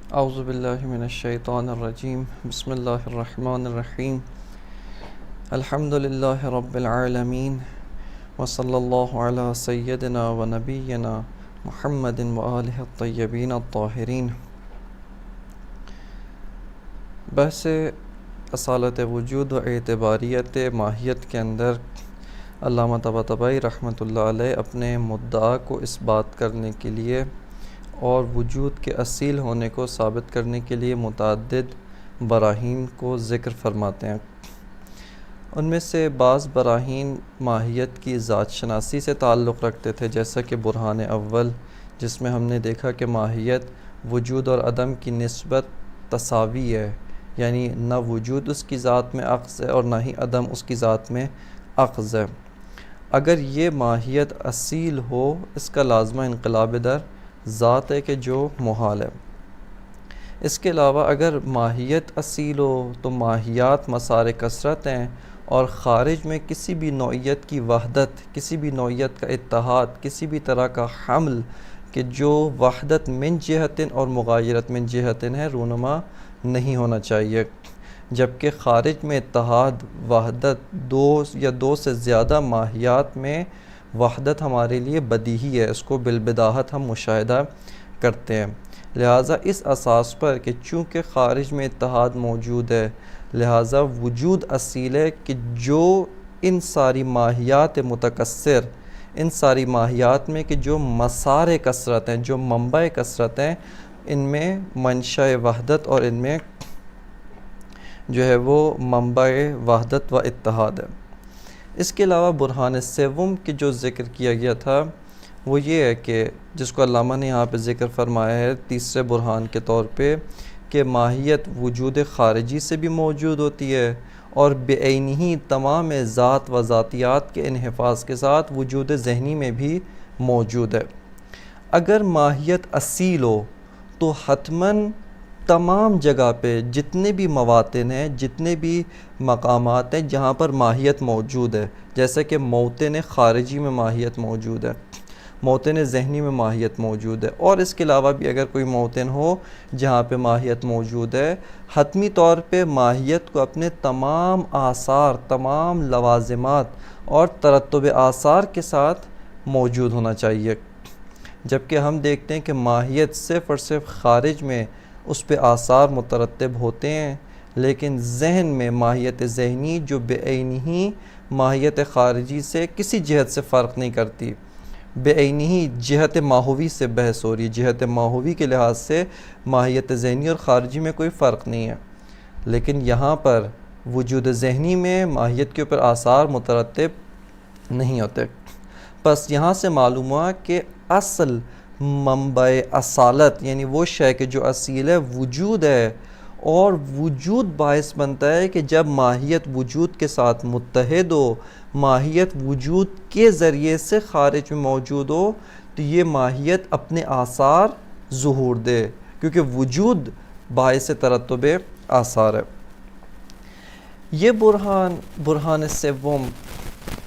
اعوذ باللہ من الشیطان الرجیم بسم اللہ الرحمن الرحیم الحمد للہ رب العالمین وصلی اللہ علی سیدنا و نبینا محمد وآلہ الطیبین الطاہرین۔ بحث اصالت وجود و اعتباریت ماہیت کے اندر علامہ طباطبائی رحمۃ اللہ علیہ اپنے مدعا کو اس بات کرنے کے لیے اور وجود کے اصیل ہونے کو ثابت کرنے کے لیے متعدد براہین کو ذکر فرماتے ہیں۔ ان میں سے بعض براہین ماہیت کی ذات شناسی سے تعلق رکھتے تھے، جیسا کہ برہان اول، جس میں ہم نے دیکھا کہ ماہیت وجود اور عدم کی نسبت تساوی ہے، یعنی نہ وجود اس کی ذات میں اخذ ہے اور نہ ہی عدم اس کی ذات میں اخذ ہے۔ اگر یہ ماہیت اصیل ہو، اس کا لازمہ انقلاب در ذات ہے کہ جو محال ہے۔ اس کے علاوہ اگر ماہیت اصیل ہو تو ماہیات مسار کثرت ہیں، اور خارج میں کسی بھی نوعیت کی وحدت، کسی بھی نوعیت کا اتحاد، کسی بھی طرح کا حمل کہ جو وحدت من جہتن اور مغایرت من جہتن ہے، رونما نہیں ہونا چاہیے، جبکہ خارج میں اتحاد، وحدت، دو یا دو سے زیادہ ماہیات میں وحدت ہمارے لیے بدیہی ہے، اس کو بالبداہت ہم مشاہدہ کرتے ہیں۔ لہٰذا اس اساس پر کہ چونکہ خارج میں اتحاد موجود ہے، لہٰذا وجود اصیل ہے کہ جو ان ساری ماہیات متکثر، ان ساری ماہیات میں کہ جو مسار کثرت ہیں، جو منبع کثرت ہیں، ان میں منشأ وحدت اور ان میں جو ہے وہ منبع وحدت و اتحاد ہے۔ اس کے علاوہ برہان سوم کی جو ذکر کیا گیا تھا وہ یہ ہے کہ جس کو علامہ نے یہاں پہ ذکر فرمایا ہے تیسرے برہان کے طور پہ، کہ ماہیت وجود خارجی سے بھی موجود ہوتی ہے اور بعینہ تمام ذات و ذاتیات کے انحفاظ کے ساتھ وجود ذہنی میں بھی موجود ہے۔ اگر ماہیت اصیل ہو تو حتماً تمام جگہ پہ جتنے بھی مواطن ہیں، جتنے بھی مقامات ہیں جہاں پر ماہیت موجود ہے، جیسے کہ موطن خارجی میں ماہیت موجود ہے، موطن ذہنی میں ماہیت موجود ہے، اور اس کے علاوہ بھی اگر کوئی موطن ہو جہاں پہ ماہیت موجود ہے، حتمی طور پہ ماہیت کو اپنے تمام آثار، تمام لوازمات اور ترتب آثار کے ساتھ موجود ہونا چاہیے۔ جبکہ ہم دیکھتے ہیں کہ ماہیت صرف اور صرف خارج میں اس پہ آثار مترتب ہوتے ہیں، لیکن ذہن میں ماہیت ذہنی جو بعینہ ماہیت خارجی سے کسی جہت سے فرق نہیں کرتی، بعینہ جہت ماہوی سے بحث ہو رہی ہے، جہت ماہوی کے لحاظ سے ماہیت ذہنی اور خارجی میں کوئی فرق نہیں ہے، لیکن یہاں پر وجود ذہنی میں ماہیت کے اوپر آثار مترتب نہیں ہوتے۔ بس یہاں سے معلوم ہوا کہ اصل منبع اصالت یعنی وہ شے کہ جو اصیل ہے وجود ہے، اور وجود باعث بنتا ہے کہ جب ماہیت وجود کے ساتھ متحد ہو، ماہیت وجود کے ذریعے سے خارج میں موجود ہو، تو یہ ماہیت اپنے آثار ظہور دے، کیونکہ وجود باعث ترتب آثار ہے۔ یہ برہان سوم،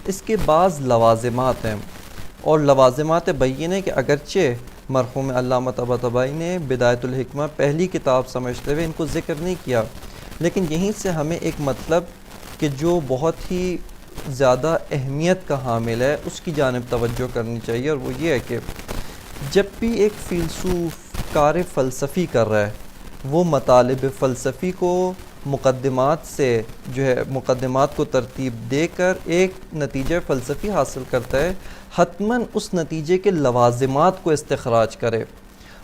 اس کے بعض لوازمات ہیں، اور لوازمات بین ہے کہ اگرچہ مرحوم علامہ طباطبائی نے بدایت الحکمہ پہلی کتاب سمجھتے ہوئے ان کو ذکر نہیں کیا، لیکن یہیں سے ہمیں ایک مطلب کہ جو بہت ہی زیادہ اہمیت کا حامل ہے اس کی جانب توجہ کرنی چاہیے، اور وہ یہ ہے کہ جب بھی ایک فیلسوف کار فلسفی کر رہا ہے، وہ مطالب فلسفی کو مقدمات سے جو ہے مقدمات کو ترتیب دے کر ایک نتیجہ فلسفی حاصل کرتا ہے، حتماً اس نتیجے کے لوازمات کو استخراج کرے،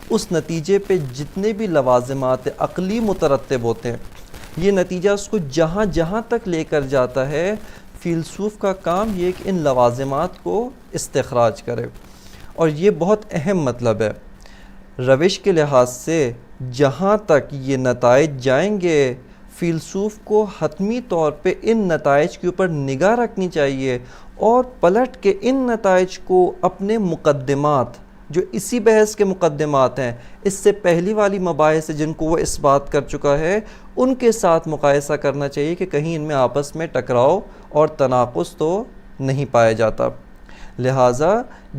اس نتیجے پہ جتنے بھی لوازمات عقلی مترتب ہوتے ہیں، یہ نتیجہ اس کو جہاں جہاں تک لے کر جاتا ہے، فیلسوف کا کام یہ کہ ان لوازمات کو استخراج کرے، اور یہ بہت اہم مطلب ہے۔ روش کے لحاظ سے جہاں تک یہ نتائج جائیں گے، فیلسوف کو حتمی طور پہ ان نتائج کے اوپر نگاہ رکھنی چاہیے، اور پلٹ کے ان نتائج کو اپنے مقدمات جو اسی بحث کے مقدمات ہیں، اس سے پہلی والی مباحث جن کو وہ اس بات کر چکا ہے، ان کے ساتھ مقایسہ کرنا چاہیے کہ کہیں ان میں آپس میں ٹکراؤ اور تناقض تو نہیں پایا جاتا۔ لہٰذا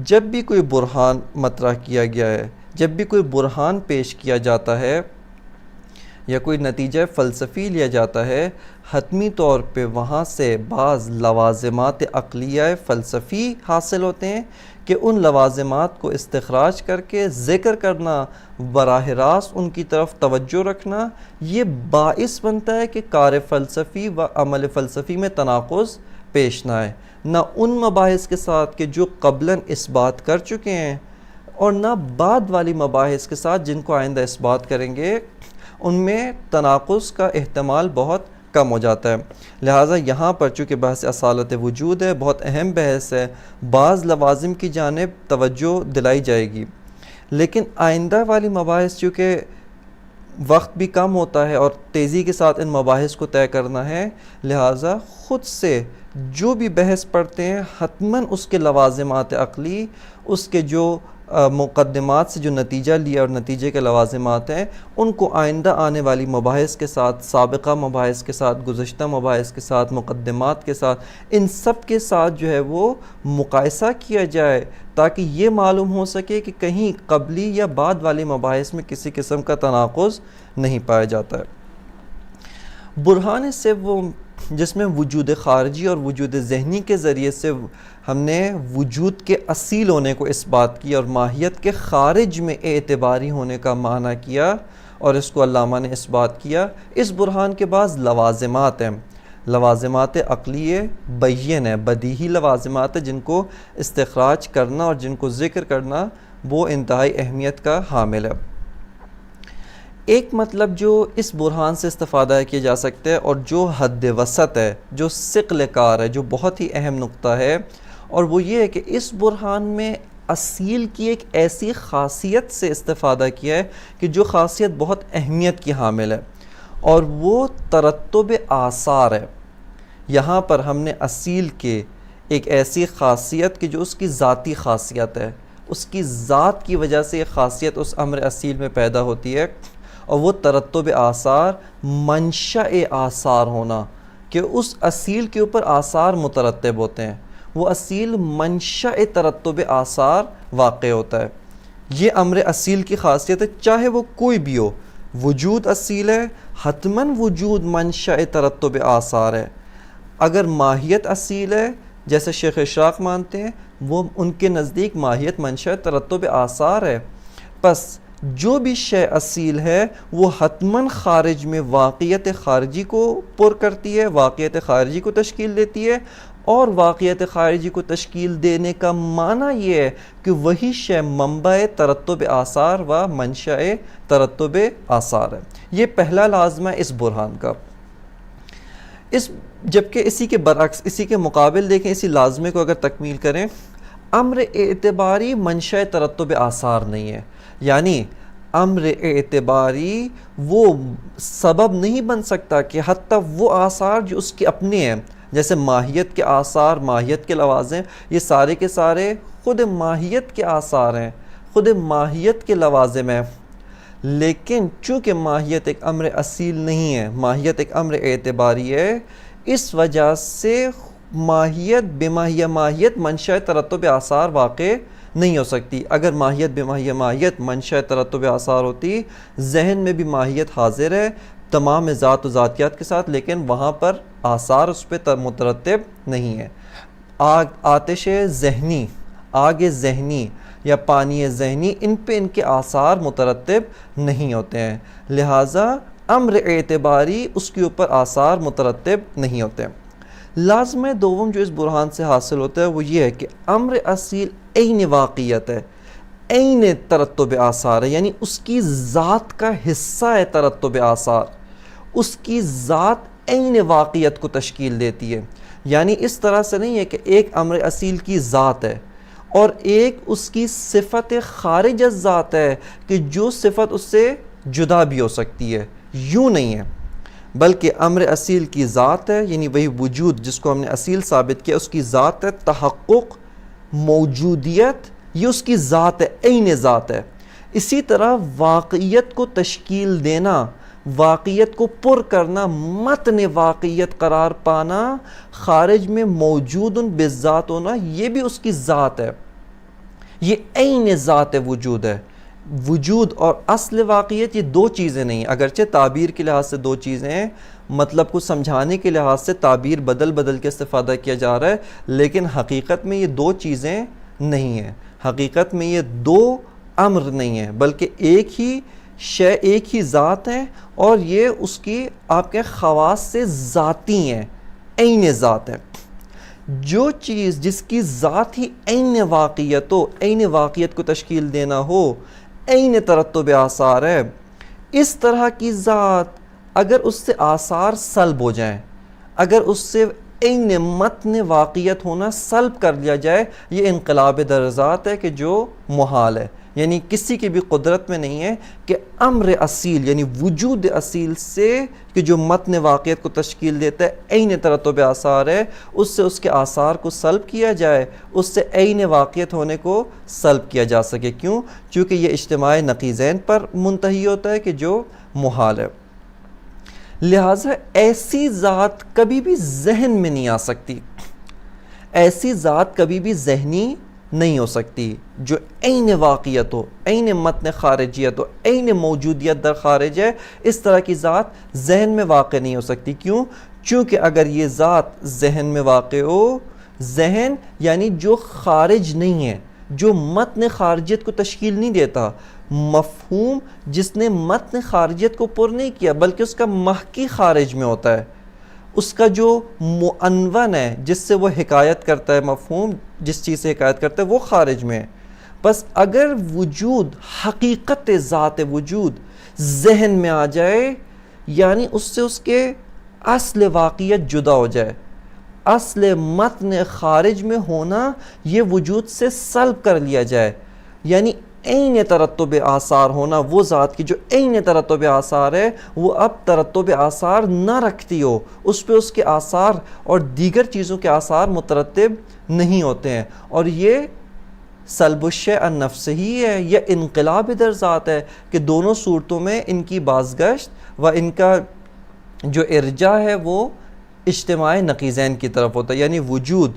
جب بھی کوئی برہان مطرح کیا گیا ہے، جب بھی کوئی برہان پیش کیا جاتا ہے، یا کوئی نتیجہ فلسفی لیا جاتا ہے، حتمی طور پہ وہاں سے بعض لوازمات عقلیہ فلسفی حاصل ہوتے ہیں کہ ان لوازمات کو استخراج کر کے ذکر کرنا، براہ راست ان کی طرف توجہ رکھنا، یہ باعث بنتا ہے کہ کار فلسفی و عمل فلسفی میں تناقض پیش نہ آئے، نہ ان مباحث کے ساتھ کہ جو قبلاً اس بات کر چکے ہیں، اور نہ بعد والی مباحث کے ساتھ جن کو آئندہ اس بات کریں گے، ان میں تناقض کا احتمال بہت کم ہو جاتا ہے۔ لہٰذا یہاں پر چونکہ بحث اصالت وجود ہے، بہت اہم بحث ہے، بعض لوازم کی جانب توجہ دلائی جائے گی، لیکن آئندہ والی مباحث چونکہ وقت بھی کم ہوتا ہے اور تیزی کے ساتھ ان مباحث کو طے کرنا ہے، لہٰذا خود سے جو بھی بحث پڑھتے ہیں حتماً اس کے لوازمات عقلی، اس کے جو مقدمات سے جو نتیجہ لیا اور نتیجے کے لوازمات ہیں، ان کو آئندہ آنے والی مباحث کے ساتھ، سابقہ مباحث کے ساتھ، گزشتہ مباحث کے ساتھ، مقدمات کے ساتھ، ان سب کے ساتھ جو ہے وہ مقایسہ کیا جائے، تاکہ یہ معلوم ہو سکے کہ کہیں قبلی یا بعد والی مباحث میں کسی قسم کا تناقض نہیں پایا جاتا ہے۔ برہان سے وہ جس میں وجود خارجی اور وجود ذہنی کے ذریعے سے ہم نے وجود کے اصیل ہونے کو اس بات کیا اور ماہیت کے خارج میں اعتباری ہونے کا معنی کیا، اور اس کو علامہ نے اس بات کیا۔ اس برہان کے بعض لوازمات ہیں، لوازمات عقلیہ بین ہے، بدیہی لوازمات ہیں جن کو استخراج کرنا اور جن کو ذکر کرنا وہ انتہائی اہمیت کا حامل ہے۔ ایک مطلب جو اس برہان سے استفادہ کیا جا سکتا ہے اور جو حد وسط ہے، جو ثقل کار ہے، جو بہت ہی اہم نقطہ ہے، اور وہ یہ ہے کہ اس برہان میں اصیل کی ایک ایسی خاصیت سے استفادہ کیا ہے کہ جو خاصیت بہت اہمیت کی حامل ہے، اور وہ ترتب آثار ہے۔ یہاں پر ہم نے اصیل کے ایک ایسی خاصیت کہ جو اس کی ذاتی خاصیت ہے، اس کی ذات کی وجہ سے یہ خاصیت اس امر اصیل میں پیدا ہوتی ہے، اور وہ ترتب آثار، منشأ آثار ہونا، کہ اس اصیل کے اوپر آثار مترتب ہوتے ہیں، وہ اصیل منشأ ترتب آثار واقع ہوتا ہے۔ یہ امر اصیل کی خاصیت ہے، چاہے وہ کوئی بھی ہو۔ وجود اصیل ہے، حتماً وجود منشأ ترتب آثار ہے۔ اگر ماہیت اصیل ہے، جیسے شیخ اشراق مانتے ہیں، وہ ان کے نزدیک ماہیت منشأ ترتب آثار ہے۔ پس جو بھی شے اصیل ہے وہ حتماً خارج میں واقعیت خارجی کو پر کرتی ہے، واقعیت خارجی کو تشکیل دیتی ہے، اور واقعیت خارجی کو تشکیل دینے کا معنی یہ ہے کہ وہی شے منبع ترتب آثار و منشأ ترتب آثار ہے۔ یہ پہلا لازمہ ہے اس برہان کا۔ جبکہ اسی کے برعکس، اسی کے مقابل دیکھیں، اسی لازمے کو اگر تکمیل کریں، امر اعتباری منشأ ترتب آثار نہیں ہے، یعنی امر اعتباری وہ سبب نہیں بن سکتا کہ حتیٰ وہ آثار جو اس کے اپنے ہیں، جیسے ماہیت کے آثار، ماہیت کے لوازم، یہ سارے کے سارے خود ماہیت کے آثار ہیں، خود ماہیت کے لوازم ہیں، لیکن چونکہ ماہیت ایک امر اصیل نہیں ہے، ماہیت ایک امر اعتباری ہے، اس وجہ سے ماہیت بماہیہ ماہیت منشأ ترتب آثار واقع نہیں ہو سکتی۔ اگر ماہیت بماہیہ ماہیت منشأ ترتب آثار ہوتی، ذہن میں بھی ماہیت حاضر ہے تمام ذات و ذاتیات کے ساتھ، لیکن وہاں پر آثار اس پہ مترتب نہیں ہے۔ آتش ذہنی، آگ ذہنی یا پانی ذہنی، ان پہ ان کے آثار مترتب نہیں ہوتے ہیں، لہٰذا امر اعتباری اس کے اوپر آثار مترتب نہیں ہوتے ہیں۔ لازمہ دوم جو اس برہان سے حاصل ہوتا ہے وہ یہ ہے کہ امر اصیل عین واقعیت ہے، عین ترتب آثار ہے، یعنی اس کی ذات کا حصہ ہے ترتب آثار، اس کی ذات عین واقعیت کو تشکیل دیتی ہے۔ یعنی اس طرح سے نہیں ہے کہ ایک امر اصیل کی ذات ہے اور ایک اس کی صفت خارج از ذات ہے کہ جو صفت اس سے جدا بھی ہو سکتی ہے، یوں نہیں ہے، بلکہ امر اصیل کی ذات ہے، یعنی وہی وجود جس کو ہم نے اصیل ثابت کیا، اس کی ذات ہے، تحقق، موجودیت، یہ اس کی ذات ہے، عین ذات ہے۔ اسی طرح واقعیت کو تشکیل دینا، واقعیت کو پر کرنا، متن واقعیت قرار پانا، خارج میں موجود بالذات ہونا، یہ بھی اس کی ذات ہے، یہ عین ذات وجود ہے۔ وجود اور اصل واقعیت یہ دو چیزیں نہیں ہیں، اگرچہ تعبیر کے لحاظ سے دو چیزیں ہیں، مطلب کو سمجھانے کے لحاظ سے تعبیر بدل بدل کے استفادہ کیا جا رہا ہے، لیکن حقیقت میں یہ دو چیزیں نہیں ہیں، حقیقت میں یہ دو امر نہیں ہیں، بلکہ ایک ہی شے، ایک ہی ذات ہے، اور یہ اس کی آپ کے خواص سے ذاتی ہیں، عین ذات ہے۔ جو چیز جس کی ذات ہی عین واقعیت ہو، عین واقعیت کو تشکیل دینا ہو، عین ترتب آثار ہے، اس طرح کی ذات اگر اس سے آثار سلب ہو جائیں، اگر اس سے عین متن واقعیت ہونا سلب کر لیا جائے، یہ انقلاب در ذات ہے کہ جو محال ہے، یعنی کسی کی بھی قدرت میں نہیں ہے کہ امر اصیل یعنی وجود اصیل سے کہ جو متن واقعیت کو تشکیل دیتا ہے، عین ترتب آثار ہے، اس سے اس کے آثار کو سلب کیا جائے، اس سے عین واقعیت ہونے کو سلب کیا جا سکے۔ کیوں؟ چونکہ یہ اجتماع نقیضین پر منتہی ہوتا ہے کہ جو محال ہے۔ لہٰذا ایسی ذات کبھی بھی ذہن میں نہیں آ سکتی، ایسی ذات کبھی بھی ذہنی نہیں ہو سکتی جو عین واقعیت ہو، عین متن خارجیت ہو، عین موجودیت در خارج ہے، اس طرح کی ذات ذہن میں واقع نہیں ہو سکتی۔ کیوں؟ چونکہ اگر یہ ذات ذہن میں واقع ہو، ذہن یعنی جو خارج نہیں ہے، جو متن خارجیت کو تشکیل نہیں دیتا، مفہوم جس نے متن خارجیت کو پر نہیں کیا بلکہ اس کا محکی خارج میں ہوتا ہے، اس کا جو معنون ہے جس سے وہ حکایت کرتا ہے، مفہوم جس چیز سے حکایت کرتا ہے وہ خارج میں ہے۔ بس اگر وجود، حقیقت ذات وجود ذہن میں آ جائے، یعنی اس سے اس کے اصل واقعیت جدا ہو جائے، اصل متن خارج میں ہونا یہ وجود سے سلب کر لیا جائے، یعنی عین ترتب آثار ہونا، وہ ذات کی جو عین ترتب آثار ہے وہ اب ترتب آثار نہ رکھتی ہو، اس پہ اس کے آثار اور دیگر چیزوں کے آثار مترتب نہیں ہوتے ہیں، اور یہ سلب الشیء عن نفسہ ہی ہے، یہ انقلاب در ذات ہے کہ دونوں صورتوں میں ان کی بازگشت و ان کا جو ارجاع ہے وہ اجتماع نقیضین کی طرف ہوتا ہے، یعنی وجود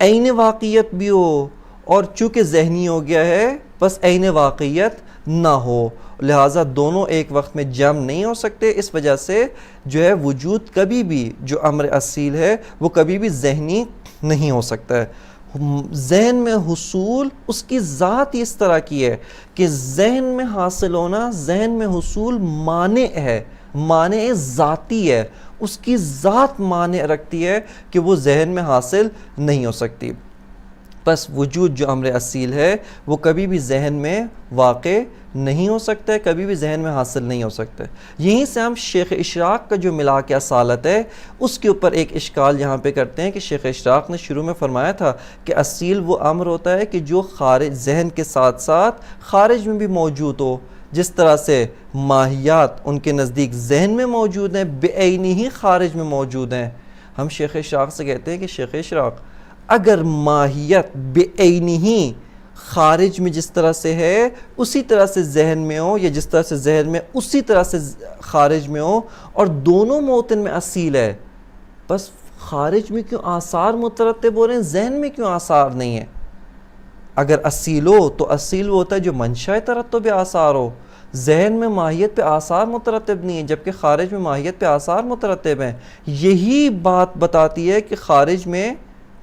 عین واقعیت بھی ہو اور چونکہ ذہنی ہو گیا ہے بس عین واقعیت نہ ہو، لہٰذا دونوں ایک وقت میں جمع نہیں ہو سکتے۔ اس وجہ سے جو ہے وجود کبھی بھی جو امر اصیل ہے وہ کبھی بھی ذہنی نہیں ہو سکتا ہے۔ ذہن میں حصول اس کی ذات اس طرح کی ہے کہ ذہن میں حاصل ہونا، ذہن میں حصول مانع ہے، مانع ذاتی ہے، اس کی ذات مانع رکھتی ہے کہ وہ ذہن میں حاصل نہیں ہو سکتی۔ بس وجود جو امر اصیل ہے وہ کبھی بھی ذہن میں واقع نہیں ہو سکتا ہے، کبھی بھی ذہن میں حاصل نہیں ہو سکتا ہے۔ یہیں سے ہم شیخ اشراق کا جو ملاک اصالت ہے اس کے اوپر ایک اشکال یہاں پہ کرتے ہیں کہ شیخ اشراق نے شروع میں فرمایا تھا کہ اصیل وہ امر ہوتا ہے کہ جو خارج ذہن کے ساتھ ساتھ خارج میں بھی موجود ہو، جس طرح سے ماہیات ان کے نزدیک ذہن میں موجود ہیں، بے عینی ہی خارج میں موجود ہیں۔ ہم شیخ اشراق سے کہتے ہیں کہ شیخ اشراق اگر ماہیت بے عینی ہی خارج میں جس طرح سے ہے اسی طرح سے ذہن میں ہو، یا جس طرح سے ذہن میں اسی طرح سے خارج میں ہو، اور دونوں موطن میں اصیل ہے، بس خارج میں کیوں آثار مترتب ہو رہے ہیں، ذہن میں کیوں آثار نہیں ہے؟ اگر اصیل ہو تو اصیل وہ ہوتا ہے جو منشأ ترتب آثار ہو، ذہن میں ماہیت پہ آثار مترتب نہیں ہے جبکہ خارج میں ماہیت پہ آثار مترتب ہیں۔ یہی بات بتاتی ہے کہ خارج میں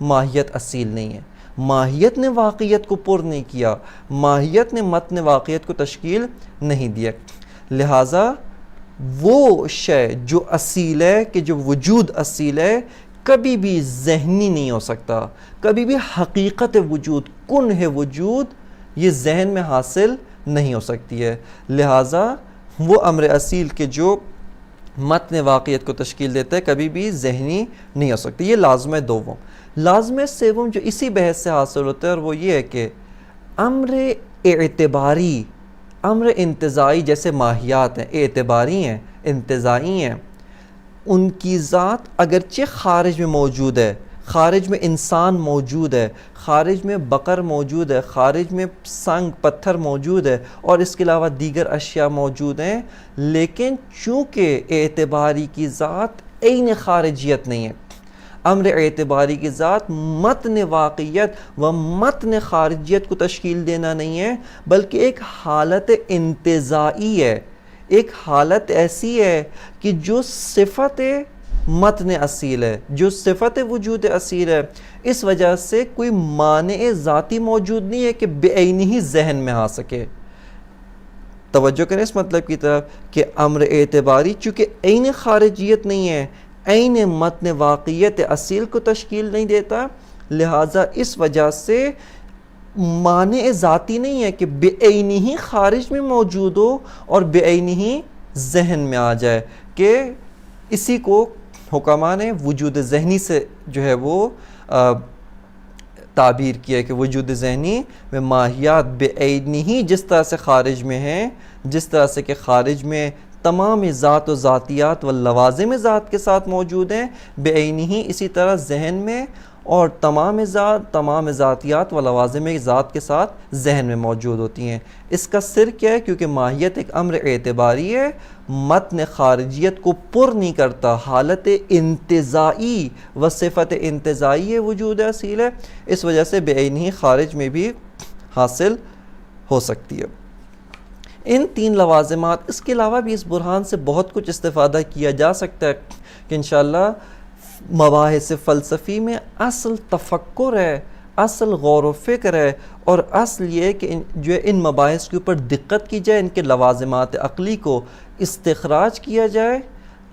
ماہیت اصیل نہیں ہے، ماہیت نے واقعیت کو پر نہیں کیا، ماہیت نے متن واقعیت کو تشکیل نہیں دیا، لہٰذا وہ شے جو اصیل ہے کہ جو وجود اصیل ہے کبھی بھی ذہنی نہیں ہو سکتا، کبھی بھی حقیقت وجود، کن ہے وجود، یہ ذہن میں حاصل نہیں ہو سکتی ہے، لہٰذا وہ امر اصیل کے جو متن واقعیت کو تشکیل دیتا ہے کبھی بھی ذہنی نہیں ہو سکتی۔ یہ لازمہ دوم۔ لازمہ سیوم جو اسی بحث سے حاصل ہوتا ہے اور وہ یہ ہے کہ امر اعتباری، امر انتزاعی جیسے ماہیات ہیں، اعتباری ہیں، انتزاعی ہیں، ان کی ذات اگرچہ خارج میں موجود ہے، خارج میں انسان موجود ہے، خارج میں بقر موجود ہے، خارج میں سنگ پتھر موجود ہے اور اس کے علاوہ دیگر اشیاء موجود ہیں، لیکن چونکہ اعتباری کی ذات عین خارجیت نہیں ہے، امر اعتباری کی ذات متن واقعیت و متن خارجیت کو تشکیل دینا نہیں ہے، بلکہ ایک حالت انتزاعی ہے، ایک حالت ایسی ہے کہ جو صفت متن اصیل ہے، جو صفت وجود اصیل ہے، اس وجہ سے کوئی مانع ذاتی موجود نہیں ہے کہ بعینہ ہی ذہن میں آ سکے۔ توجہ کریں اس مطلب کی طرف کہ امر اعتباری چونکہ عین خارجیت نہیں ہے، عین متن واقعیت اصیل کو تشکیل نہیں دیتا، لہٰذا اس وجہ سے مانع ذاتی نہیں ہے کہ بعینہ ہی خارج میں موجود ہو اور بعینہ ہی ذہن میں آ جائے، کہ اسی کو حکماء نے وجود ذہنی سے جو ہے وہ تعبیر کیا کہ وجود ذہنی میں ماہیات بعینہ ہی جس طرح سے خارج میں ہیں، جس طرح سے کہ خارج میں تمام ذات و ذاتیات و لوازم ذات کے ساتھ موجود ہیں، بعینہ ہی اسی طرح ذہن میں اور تمام ذاتیات و لوازم ذات کے ساتھ ذہن میں موجود ہوتی ہیں۔ اس کا سر کیا ہے؟ کیونکہ ماہیت ایک امر اعتباری ہے، متن خارجیت کو پر نہیں کرتا، حالت انتزاعی و صفت انتزاعی وجود اصیل ہے، اس وجہ سے بعینہ ہی خارج میں بھی حاصل ہو سکتی ہے۔ ان تین لوازمات، اس کے علاوہ بھی اس برہان سے بہت کچھ استفادہ کیا جا سکتا ہے کہ انشاءاللہ مباحث فلسفی میں اصل تفکر ہے، اصل غور و فکر ہے، اور اصل یہ کہ جو ان مباحث کے اوپر دقت کی جائے، ان کے لوازمات عقلی کو استخراج کیا جائے،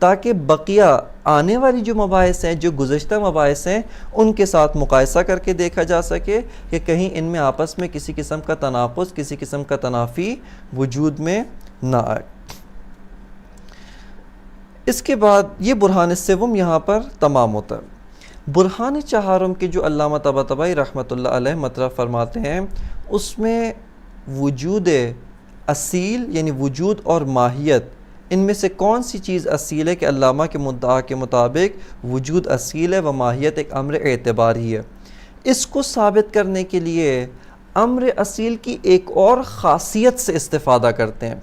تاکہ بقیہ آنے والی جو مباحث ہیں، جو گزشتہ مباحث ہیں، ان کے ساتھ مقایسہ کر کے دیکھا جا سکے کہ کہیں ان میں آپس میں کسی قسم کا تناقض، کسی قسم کا تنافی وجود میں نہ آئے۔ اس کے بعد یہ برہان سوم یہاں پر تمام ہوتا ہے۔ برہان چہارم کے جو علامہ طباطبائی رحمۃ اللہ علیہ مطرح فرماتے ہیں، اس میں وجود اصیل یعنی وجود اور ماہیت، ان میں سے کون سی چیز اصیل ہے کہ علامہ کے مدعا کے مطابق وجود اصیل ہے و ماہیت ایک امر اعتباری ہے۔ اس کو ثابت کرنے کے لیے امر اصیل کی ایک اور خاصیت سے استفادہ کرتے ہیں،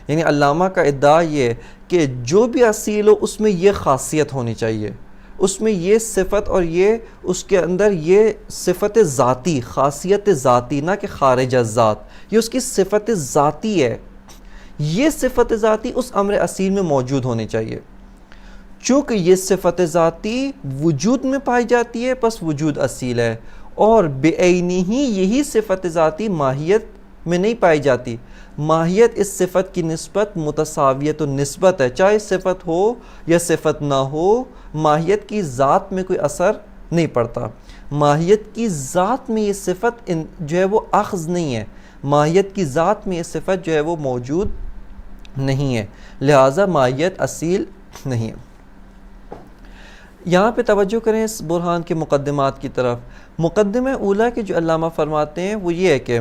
یعنی علامہ کا ادعا یہ کہ جو بھی اصیل ہو اس میں یہ خاصیت ہونی چاہیے، اس میں یہ صفت اور یہ اس کے اندر یہ صفت ذاتی، خاصیت ذاتی، نہ کہ خارج از ذات، یہ اس کی صفت ذاتی ہے، یہ صفت ذاتی اس امر اصیل میں موجود ہونی چاہیے۔ چونکہ یہ صفت ذاتی وجود میں پائی جاتی ہے، پس وجود اصیل ہے، اور بعینہ ہی یہی صفت ذاتی ماہیت میں نہیں پائی جاتی۔ ماہیت اس صفت کی نسبت متساویت و نسبت ہے، چاہے صفت ہو یا صفت نہ ہو، ماہیت کی ذات میں کوئی اثر نہیں پڑتا۔ ماہیت کی ذات میں یہ صفت جو ہے وہ اخذ نہیں ہے، ماہیت کی ذات میں یہ صفت جو ہے وہ موجود نہیں ہے، لہٰذا ماہیت اصیل نہیں ہے۔ یہاں پہ توجہ کریں اس برہان کے مقدمات کی طرف۔ مقدمہ اولیٰ کے جو علامہ فرماتے ہیں وہ یہ ہے کہ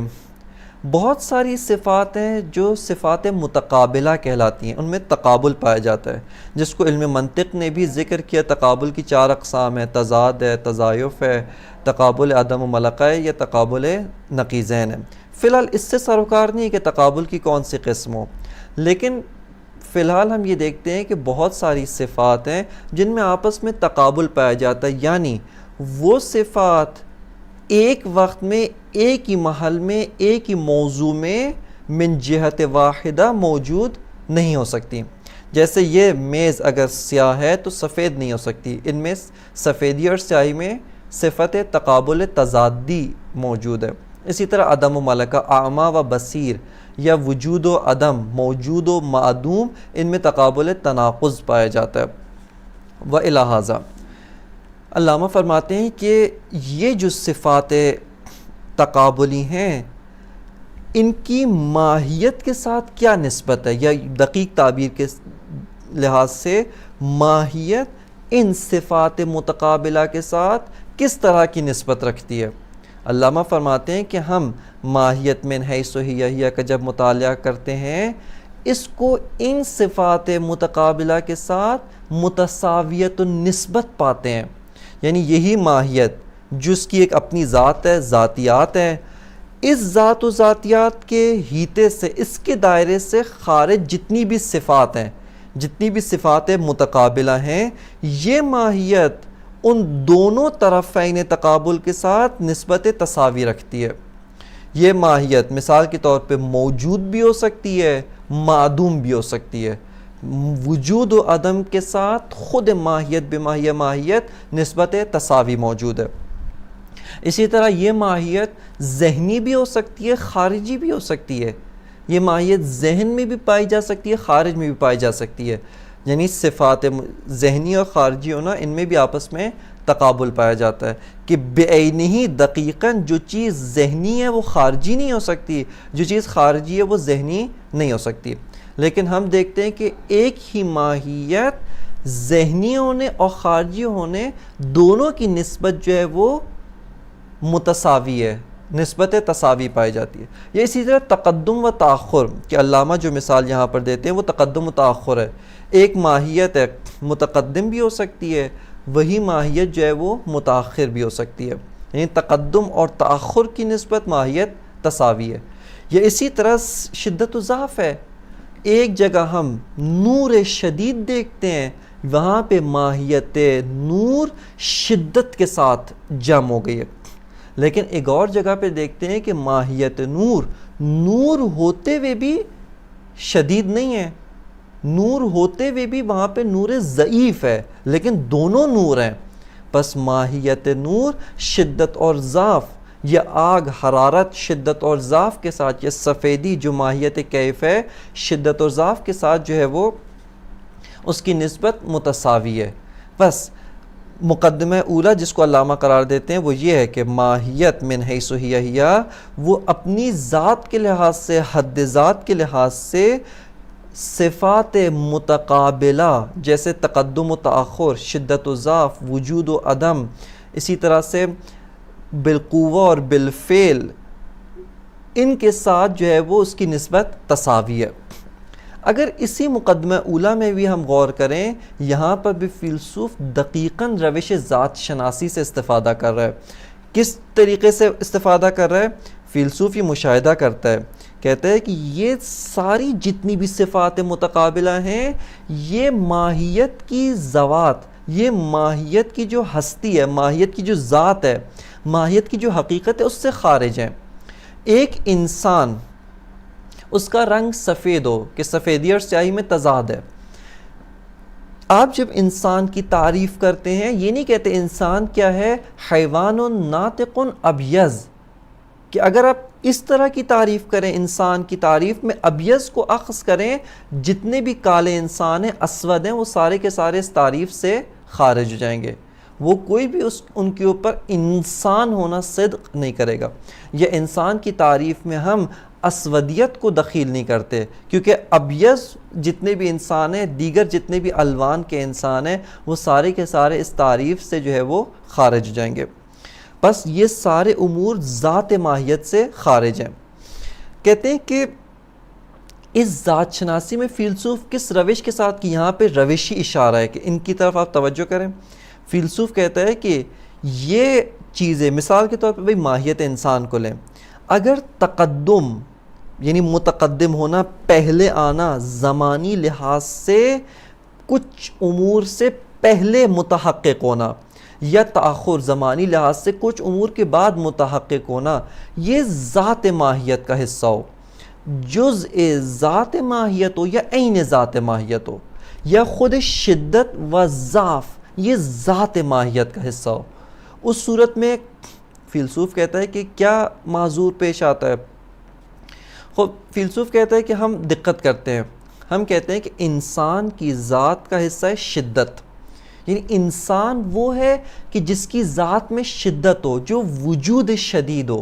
بہت ساری صفات ہیں جو صفات متقابلہ کہلاتی ہیں، ان میں تقابل پایا جاتا ہے، جس کو علم منطق نے بھی ذکر کیا۔ تقابل کی 4 اقسام ہیں، تضاد ہے، تضایف ہے، تقابل عدم و ملقہ ہے، یا تقابل نقیضین ہے۔ فی الحال اس سے سروکار نہیں ہے کہ تقابل کی کون سی قسم ہو، لیکن فی الحال ہم یہ دیکھتے ہیں کہ بہت ساری صفات ہیں جن میں آپس میں تقابل پایا جاتا ہے، یعنی وہ صفات ایک وقت میں ایک ہی محل میں ایک ہی موضوع میں من جہت واحدہ موجود نہیں ہو سکتی۔ جیسے یہ میز اگر سیاہ ہے تو سفید نہیں ہو سکتی، ان میں سفیدی اور سیاہی میں صفت تقابل تضادی موجود ہے۔ اسی طرح عدم و ملکہ، اعمیٰ و بصیر، یا وجود و عدم، موجود و معدوم، ان میں تقابل تناقض پایا جاتا ہے۔ وَإِلَى هَذَا، علامہ فرماتے ہیں کہ یہ جو صفات تقابلی ہیں، ان کی ماہیت کے ساتھ کیا نسبت ہے، یا دقیق تعبیر کے لحاظ سے ماہیت ان صفات متقابلہ کے ساتھ کس طرح کی نسبت رکھتی ہے۔ علامہ فرماتے ہیں کہ ہم ماہیت من حیث ہیہ کا جب مطالعہ کرتے ہیں، اس کو ان صفات متقابلہ کے ساتھ متساویت النسبت پاتے ہیں، یعنی یہی ماہیت جس کی ایک اپنی ذات ہے، ذاتیات ہے، اس ذات و ذاتیات کے ہیتے سے، اس کے دائرے سے خارج جتنی بھی صفات ہیں، جتنی بھی صفات متقابلہ ہیں، یہ ماہیت ان دونوں طرفین تقابل کے ساتھ نسبت تساوی رکھتی ہے۔ یہ ماہیت مثال کے طور پہ موجود بھی ہو سکتی ہے، معدوم بھی ہو سکتی ہے۔ وجود و عدم کے ساتھ خود ماہیت بماہیہ ماہیت نسبت تساوی موجود ہے۔ اسی طرح یہ ماہیت ذہنی بھی ہو سکتی ہے، خارجی بھی ہو سکتی ہے۔ یہ ماہیت ذہن میں بھی پائی جا سکتی ہے، خارج میں بھی پائی جا سکتی ہے، یعنی صفات ذہنی اور خارجی ہونا، ان میں بھی آپس میں تقابل پایا جاتا ہے کہ بعینہ دقیقاً جو چیز ذہنی ہے وہ خارجی نہیں ہو سکتی، جو چیز خارجی ہے وہ ذہنی نہیں ہو سکتی۔ لیکن ہم دیکھتے ہیں کہ ایک ہی ماہیت ذہنی ہونے اور خارجی ہونے دونوں کی نسبت جو ہے وہ متساوی ہے، نسبت تساوی پائی جاتی ہے۔ یہ اسی طرح تقدم و تاخر کہ علامہ جو مثال یہاں پر دیتے ہیں وہ تقدم و تاخر ہے۔ ایک ماہیت ہے متقدم بھی ہو سکتی ہے، وہی ماہیت جو ہے وہ متاخر بھی ہو سکتی ہے، یعنی تقدم اور تاخر کی نسبت ماہیت تساوی ہے۔ یہ اسی طرح شدت و ضعف ہے۔ ایک جگہ ہم نور شدید دیکھتے ہیں، وہاں پہ ماہیت نور شدت کے ساتھ جمع ہو گئی ہے، لیکن ایک اور جگہ پہ دیکھتے ہیں کہ ماہیت نور ہوتے ہوئے بھی شدید نہیں ہے، نور ہوتے ہوئے بھی وہاں پہ نور ضعیف ہے، لیکن دونوں نور ہیں۔ بس ماہیت نور شدت اور ضعف، یہ آگ حرارت شدت اور ضعف کے ساتھ، یہ سفیدی جو ماہیت کیف ہے شدت اور ضعف کے ساتھ جو ہے وہ اس کی نسبت متساوی ہے۔ بس مقدمہ اولا جس کو علامہ قرار دیتے ہیں وہ یہ ہے کہ ماہیت من حیث ہی وہ اپنی ذات کے لحاظ سے، حد ذات کے لحاظ سے صفات متقابلہ جیسے تقدم و تاخر، شدت و ضعف، وجود و عدم، اسی طرح سے بالقوہ اور بالفعل، ان کے ساتھ جو ہے وہ اس کی نسبت تساوی ہے۔ اگر اسی مقدمہ اولا میں بھی ہم غور کریں، یہاں پر بھی فیلسوف دقیقاً روش ذات شناسی سے استفادہ کر رہا ہے۔ کس طریقے سے استفادہ کر رہا ہے؟ فیلسوف یہ مشاہدہ کرتا ہے، کہتا ہے کہ یہ ساری جتنی بھی صفات متقابلہ ہیں یہ ماہیت کی ذوات، یہ ماہیت کی جو ہستی ہے، ماہیت کی جو ذات ہے، ماہیت کی جو حقیقت ہے اس سے خارج ہیں۔ ایک انسان اس کا رنگ سفید ہو کہ سفیدی اور سیاہی میں تضاد ہے، آپ جب انسان کی تعریف کرتے ہیں یہ نہیں کہتے انسان کیا ہے، حیوان ناطق ابیض، کہ اگر آپ اس طرح کی تعریف کریں انسان کی تعریف میں ابیض کو اخذ کریں، جتنے بھی کالے انسان ہیں اسود ہیں وہ سارے کے سارے اس تعریف سے خارج ہو جائیں گے، وہ کوئی بھی ان کے اوپر انسان ہونا صدق نہیں کرے گا۔ یا انسان کی تعریف میں ہم اسودیت کو دخیل نہیں کرتے، کیونکہ ابیض جتنے بھی انسان ہیں، دیگر جتنے بھی الوان کے انسان ہیں، وہ سارے کے سارے اس تعریف سے جو ہے وہ خارج ہو جائیں گے۔ بس یہ سارے امور ذات ماہیت سے خارج ہیں۔ کہتے ہیں کہ اس ذات شناسی میں فیلسوف کس روش کے ساتھ، کہ یہاں پہ روشی اشارہ ہے کہ ان کی طرف آپ توجہ کریں۔ فیلسوف کہتا ہے کہ یہ چیزیں مثال کے طور پہ بھئی ماہیت انسان کو لیں، اگر تقدم یعنی متقدم ہونا، پہلے آنا، زمانی لحاظ سے کچھ امور سے پہلے متحقق ہونا، یا تاخر زمانی لحاظ سے کچھ امور کے بعد متحقق ہونا، یہ ذات ماہیت کا حصہ ہو، جزء ذات ماہیت ہو یا عین ذات ماہیت ہو، یا خود شدت و ضعف یہ ذات ماہیت کا حصہ ہو، اس صورت میں فیلسوف کہتا ہے کہ کیا معذور پیش آتا ہے؟ خب فیلسوف کہتا ہے کہ ہم دقت کرتے ہیں، ہم کہتے ہیں کہ انسان کی ذات کا حصہ ہے شدت، یعنی انسان وہ ہے کہ جس کی ذات میں شدت ہو، جو وجود شدید ہو،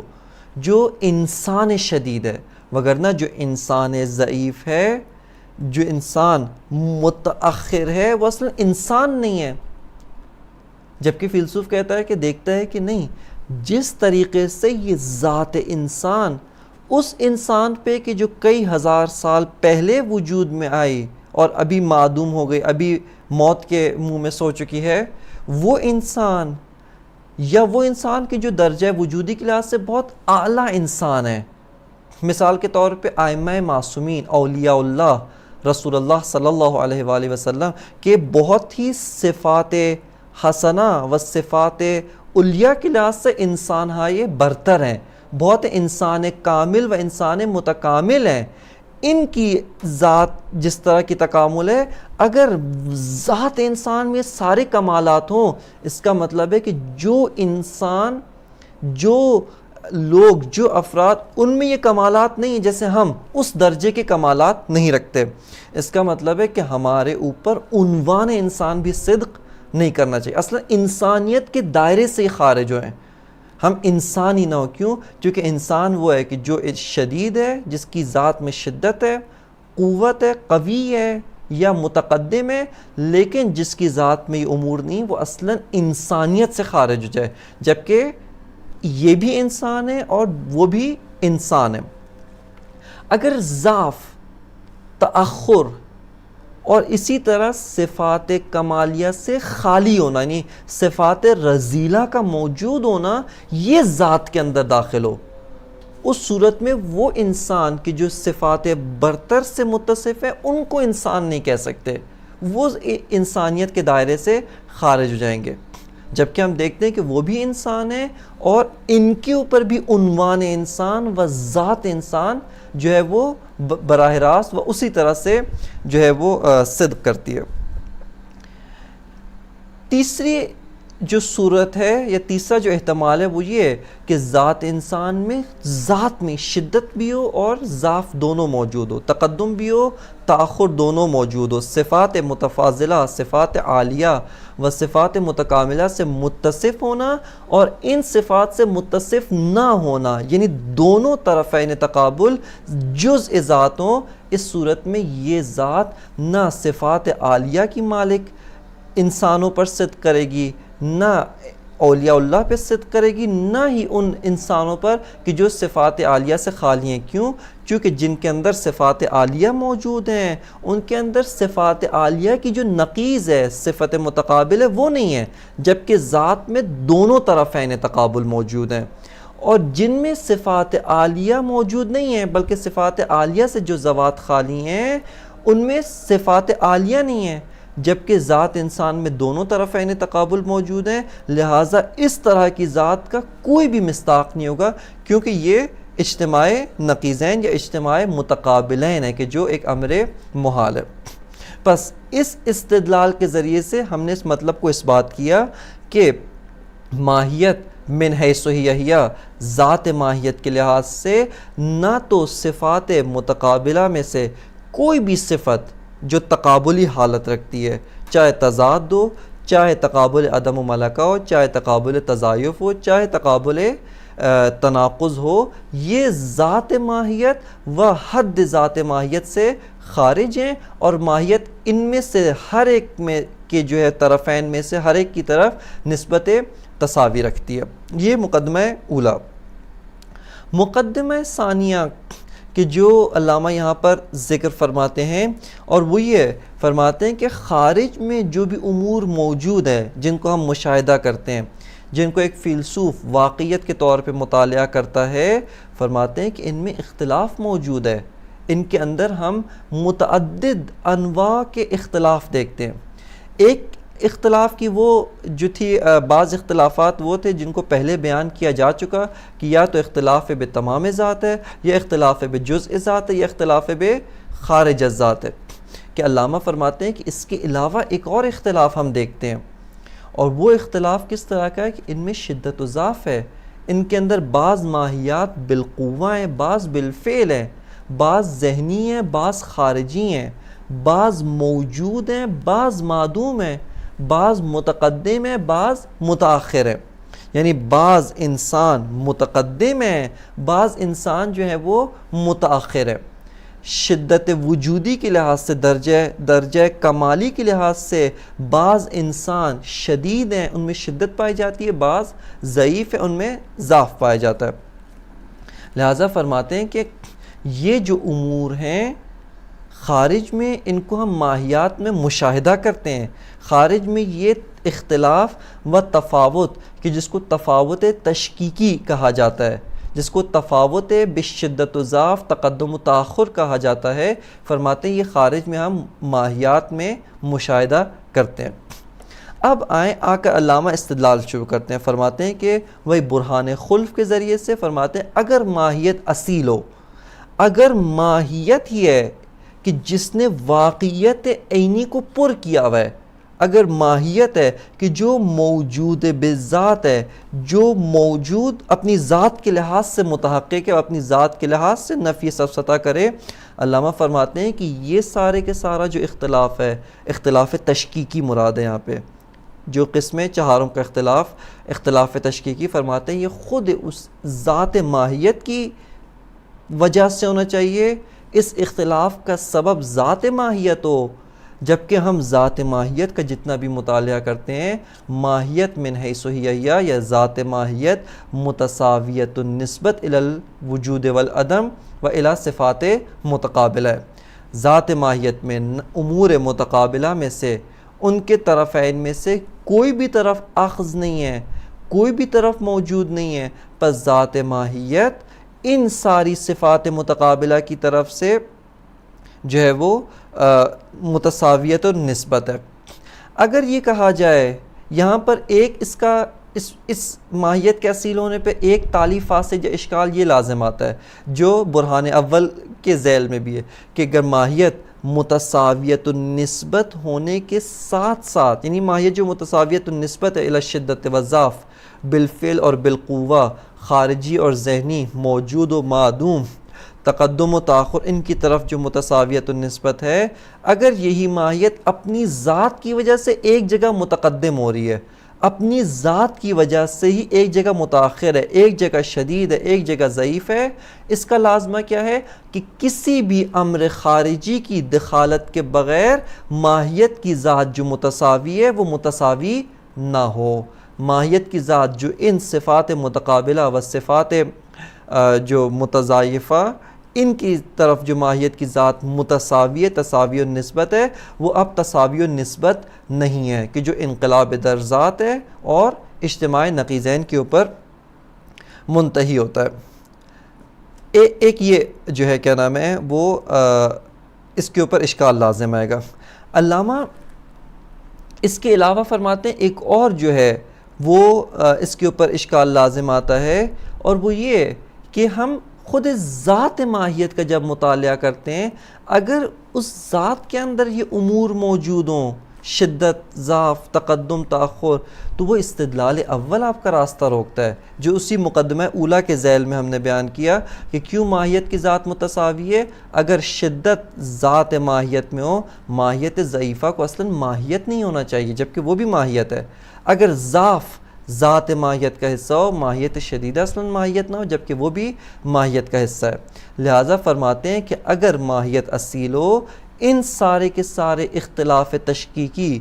جو انسان شدید ہے، وگرنہ جو انسان ضعیف ہے، جو انسان متأخر ہے، وہ اصلا انسان نہیں ہے۔ جبکہ فیلسوف کہتا ہے کہ دیکھتا ہے کہ نہیں، جس طریقے سے یہ ذات انسان اس انسان پہ کہ جو کئی ہزار سال پہلے وجود میں آئی اور ابھی معدوم ہو گئی، ابھی موت کے منہ میں سو چکی ہے، وہ انسان یا وہ انسان کی جو درجہ وجودی کے لحاظ سے بہت اعلیٰ انسان ہے۔ مثال کے طور پہ ائمہ معصومین، اولیاء اللہ، رسول اللہ صلی اللہ علیہ وآلہ وسلم کے بہت ہی صفات حسنہ و صفات علیہ کے لحاظ سے انسان یہ برتر ہیں، بہت انسان کامل و انسان متکامل ہیں. ان کی ذات جس طرح کی تکامل ہے، اگر ذات انسان میں سارے کمالات ہوں، اس کا مطلب ہے کہ جو انسان، جو لوگ، جو افراد ان میں یہ کمالات نہیں ہیں، جیسے ہم اس درجے کے کمالات نہیں رکھتے. اس کا مطلب ہے کہ ہمارے اوپر عنوان انسان بھی صدق نہیں کرنا چاہیے. اصلا انسانیت کے دائرے سے خارج ہوئے، ہم انسان ہی نہ ہو. کیوں؟ کیونکہ انسان وہ ہے کہ جو شدید ہے، جس کی ذات میں شدت ہے، قوت ہے، قوی ہے یا متقدم ہے، لیکن جس کی ذات میں یہ امور نہیں، وہ اصلا انسانیت سے خارج ہو جائے. جبکہ یہ بھی انسان ہے اور وہ بھی انسان ہے. اگر ضعف، تأخر اور اسی طرح صفات کمالیہ سے خالی ہونا، یعنی صفات رذیلہ کا موجود ہونا، یہ ذات کے اندر داخل ہو، اس صورت میں وہ انسان کی جو صفات برتر سے متصف ہے ان کو انسان نہیں کہہ سکتے، وہ انسانیت کے دائرے سے خارج ہو جائیں گے. جبکہ ہم دیکھتے ہیں کہ وہ بھی انسان ہیں اور ان کے اوپر بھی عنوان انسان و ذات انسان جو ہے وہ براہ راست و اسی طرح سے جو ہے وہ صدق کرتی ہے. تیسری جو صورت ہے یا تیسرا جو احتمال ہے وہ یہ ہے کہ ذات انسان میں ذات میں شدت بھی ہو اور ضعف دونوں موجود ہو، تقدم بھی ہو، تاخر دونوں موجود ہو. صفات متفاضلہ، صفات عالیہ و صفات متکاملہ سے متصف ہونا اور ان صفات سے متصف نہ ہونا، یعنی دونوں طرفین تقابل جزء ذات ہوں. اس صورت میں یہ ذات نہ صفات عالیہ کی مالک انسانوں پر صدق کرے گی، نہ اولیاء اللہ پہ صدق کرے گی، نہ ہی ان انسانوں پر کہ جو صفات عالیہ سے خالی ہیں. کیوں؟ چونکہ جن کے اندر صفات عالیہ موجود ہیں ان کے اندر صفات عالیہ کی جو نقیض ہے، صفت متقابل ہے، وہ نہیں ہے. جبکہ ذات میں دونوں طرفین تقابل موجود ہیں. اور جن میں صفات عالیہ موجود نہیں ہیں بلکہ صفات عالیہ سے جو ذوات خالی ہیں ان میں صفات عالیہ نہیں ہیں، جبکہ ذات انسان میں دونوں طرفین تقابل موجود ہیں. لہٰذا اس طرح کی ذات کا کوئی بھی مصداق نہیں ہوگا، کیونکہ یہ اجتماع نقیضین یا اجتماع متقابلین ہے کہ جو ایک امر محال ہے. پس اس استدلال کے ذریعے سے ہم نے اس مطلب کو اس بات کیا کہ ماہیت من حیث ہی ذات ماہیت کے لحاظ سے نہ تو صفات متقابلہ میں سے کوئی بھی صفت جو تقابلی حالت رکھتی ہے، چاہے تضاد ہو، چاہے تقابل عدم و ملکہ ہو، چاہے تقابل تضایف ہو، چاہے تقابل تناقض ہو، یہ ذات ماہیت و حد ذات ماہیت سے خارج ہیں. اور ماہیت ان میں سے ہر ایک میں کے جو ہے طرفین میں سے ہر ایک کی طرف نسبت تساوی رکھتی ہے. یہ مقدمہ اولا. مقدمہ ثانیہ کہ جو علامہ یہاں پر ذکر فرماتے ہیں، اور وہ یہ فرماتے ہیں کہ خارج میں جو بھی امور موجود ہے جن کو ہم مشاہدہ کرتے ہیں، جن کو ایک فیلسوف واقعیت کے طور پہ مطالعہ کرتا ہے، فرماتے ہیں کہ ان میں اختلاف موجود ہے. ان کے اندر ہم متعدد انواع کے اختلاف دیکھتے ہیں. ایک اختلاف کی وہ جو تھی، بعض اختلافات وہ تھے جن کو پہلے بیان کیا جا چکا کہ یا تو اختلاف بتمام ذات ہے، یا اختلاف بجزء ذات ہے، یا اختلاف بخارج ذات ہے. کہ علامہ فرماتے ہیں کہ اس کے علاوہ ایک اور اختلاف ہم دیکھتے ہیں، اور وہ اختلاف کس طرح کا ہے کہ ان میں شدت و ضعف ہے. ان کے اندر بعض ماہیات بالقوہ ہیں، بعض بالفعل ہیں، بعض ذہنی ہیں، بعض خارجی ہیں، بعض موجود ہیں، بعض معدوم ہیں، بعض متقدم ہیں، بعض متاخر ہیں. یعنی بعض انسان متقدم ہیں، بعض انسان جو ہے وہ متاخر ہے. شدت وجودی کے لحاظ سے، درجہ کمالی کے لحاظ سے بعض انسان شدید ہیں، ان میں شدت پائی جاتی ہے، بعض ضعیف ہیں، ان میں ضعف پایا جاتا ہے. لہٰذا فرماتے ہیں کہ یہ جو امور ہیں خارج میں ان کو ہم ماہیات میں مشاہدہ کرتے ہیں. خارج میں یہ اختلاف و تفاوت کہ جس کو تفاوت تشکیکی کہا جاتا ہے، جس کو تفاوت بشدت و ضعف، تقدم و تاخر کہا جاتا ہے، فرماتے ہیں یہ خارج میں ہم ماہیات میں مشاہدہ کرتے ہیں. اب آئیں آ کر علامہ استدلال شروع کرتے ہیں، فرماتے ہیں کہ وہی برہان خلف کے ذریعے سے فرماتے ہیں اگر ماہیت اصیل ہو، اگر ماہیت ہی ہے کہ جس نے واقعیت عینی کو پر کیا ہوا ہے، اگر ماہیت ہے کہ جو موجود بالذات ہے، جو موجود اپنی ذات کے لحاظ سے متحقق ہے، اپنی ذات کے لحاظ سے نفی سفسطہ کرے، علامہ فرماتے ہیں کہ یہ سارے کے سارا جو اختلاف ہے، اختلاف تشکیکی مراد ہے یہاں پہ، جو قسمیں چہاروں کا اختلاف تشکیکی فرماتے ہیں یہ خود اس ذات ماہیت کی وجہ سے ہونا چاہیے، اس اختلاف کا سبب ذات ماہیت ہو، جبکہ ہم ذات ماہیت کا جتنا بھی مطالعہ کرتے ہیں، ماہیت من حیث ہی یا ذات ماہیت متساویت النسبت الی الوجود والعدم و الی صفات متقابلہ ہے۔ ذات ماہیت میں امور متقابلہ میں سے ان کے طرفین میں سے کوئی بھی طرف اخذ نہیں ہے، کوئی بھی طرف موجود نہیں ہے، پس ذات ماہیت ان ساری صفات متقابلہ کی طرف سے جو ہے وہ متساویت اور نسبت ہے۔ اگر یہ کہا جائے یہاں پر ایک اس ماہیت کے اصیل ہونے پہ ایک تالی فاسد یا اشکال یہ لازم آتا ہے جو برہان اول کے ذیل میں بھی ہے کہ اگر ماہیت متساویت النسبت ہونے کے ساتھ ساتھ، یعنی ماہیت جو متساویت النسبت ہے الی الشدت والضعف بالفعل اور بالقوہ، خارجی اور ذہنی، موجود و معدوم، تقدم و تاخر، ان کی طرف جو متساویت النسبت ہے، اگر یہی ماہیت اپنی ذات کی وجہ سے ایک جگہ متقدم ہو رہی ہے، اپنی ذات کی وجہ سے ہی ایک جگہ متاخر ہے، ایک جگہ شدید ہے، ایک جگہ ضعیف ہے، اس کا لازمہ کیا ہے کہ کسی بھی امر خارجی کی دخالت کے بغیر ماہیت کی ذات جو متساوی ہے وہ متساوی نہ ہو۔ ماہیت کی ذات جو ان صفات متقابلہ و صفات جو متضائفہ، ان کی طرف جو ماہیت کی ذات متساوی تساوی النسبت ہے، وہ اب تساوی النسبت نہیں ہے کہ جو انقلاب در ذات ہے اور اجتماع نقیضین کے اوپر منتہی ہوتا ہے۔ ایک یہ جو ہے کیا نام ہے وہ اس کے اوپر اشکال لازم آئے گا۔ علامہ اس کے علاوہ فرماتے ہیں ایک اور جو ہے وہ اس کے اوپر اشکال لازم آتا ہے، اور وہ یہ کہ ہم خود ذات ماہیت کا جب مطالعہ کرتے ہیں، اگر اس ذات کے اندر یہ امور موجود ہوں، شدت، ضعف، تقدم، تاخر، تو وہ استدلال اول آپ کا راستہ روکتا ہے، جو اسی مقدمہ اولا کے ذیل میں ہم نے بیان کیا کہ کیوں ماہیت کی ذات متساوی ہے۔ اگر شدت ذات ماہیت میں ہو، ماہیت ضعیفہ کو اصلاً ماہیت نہیں ہونا چاہیے جبکہ وہ بھی ماہیت ہے۔ اگر ضعف ذات ماہیت کا حصہ ہو، ماہیت شدیدہ اصلاً ماہیت نہ ہو جبکہ وہ بھی ماہیت کا حصہ ہے۔ لہٰذا فرماتے ہیں کہ اگر ماہیت اصیل ہو، ان سارے کے سارے اختلاف تشکیکی،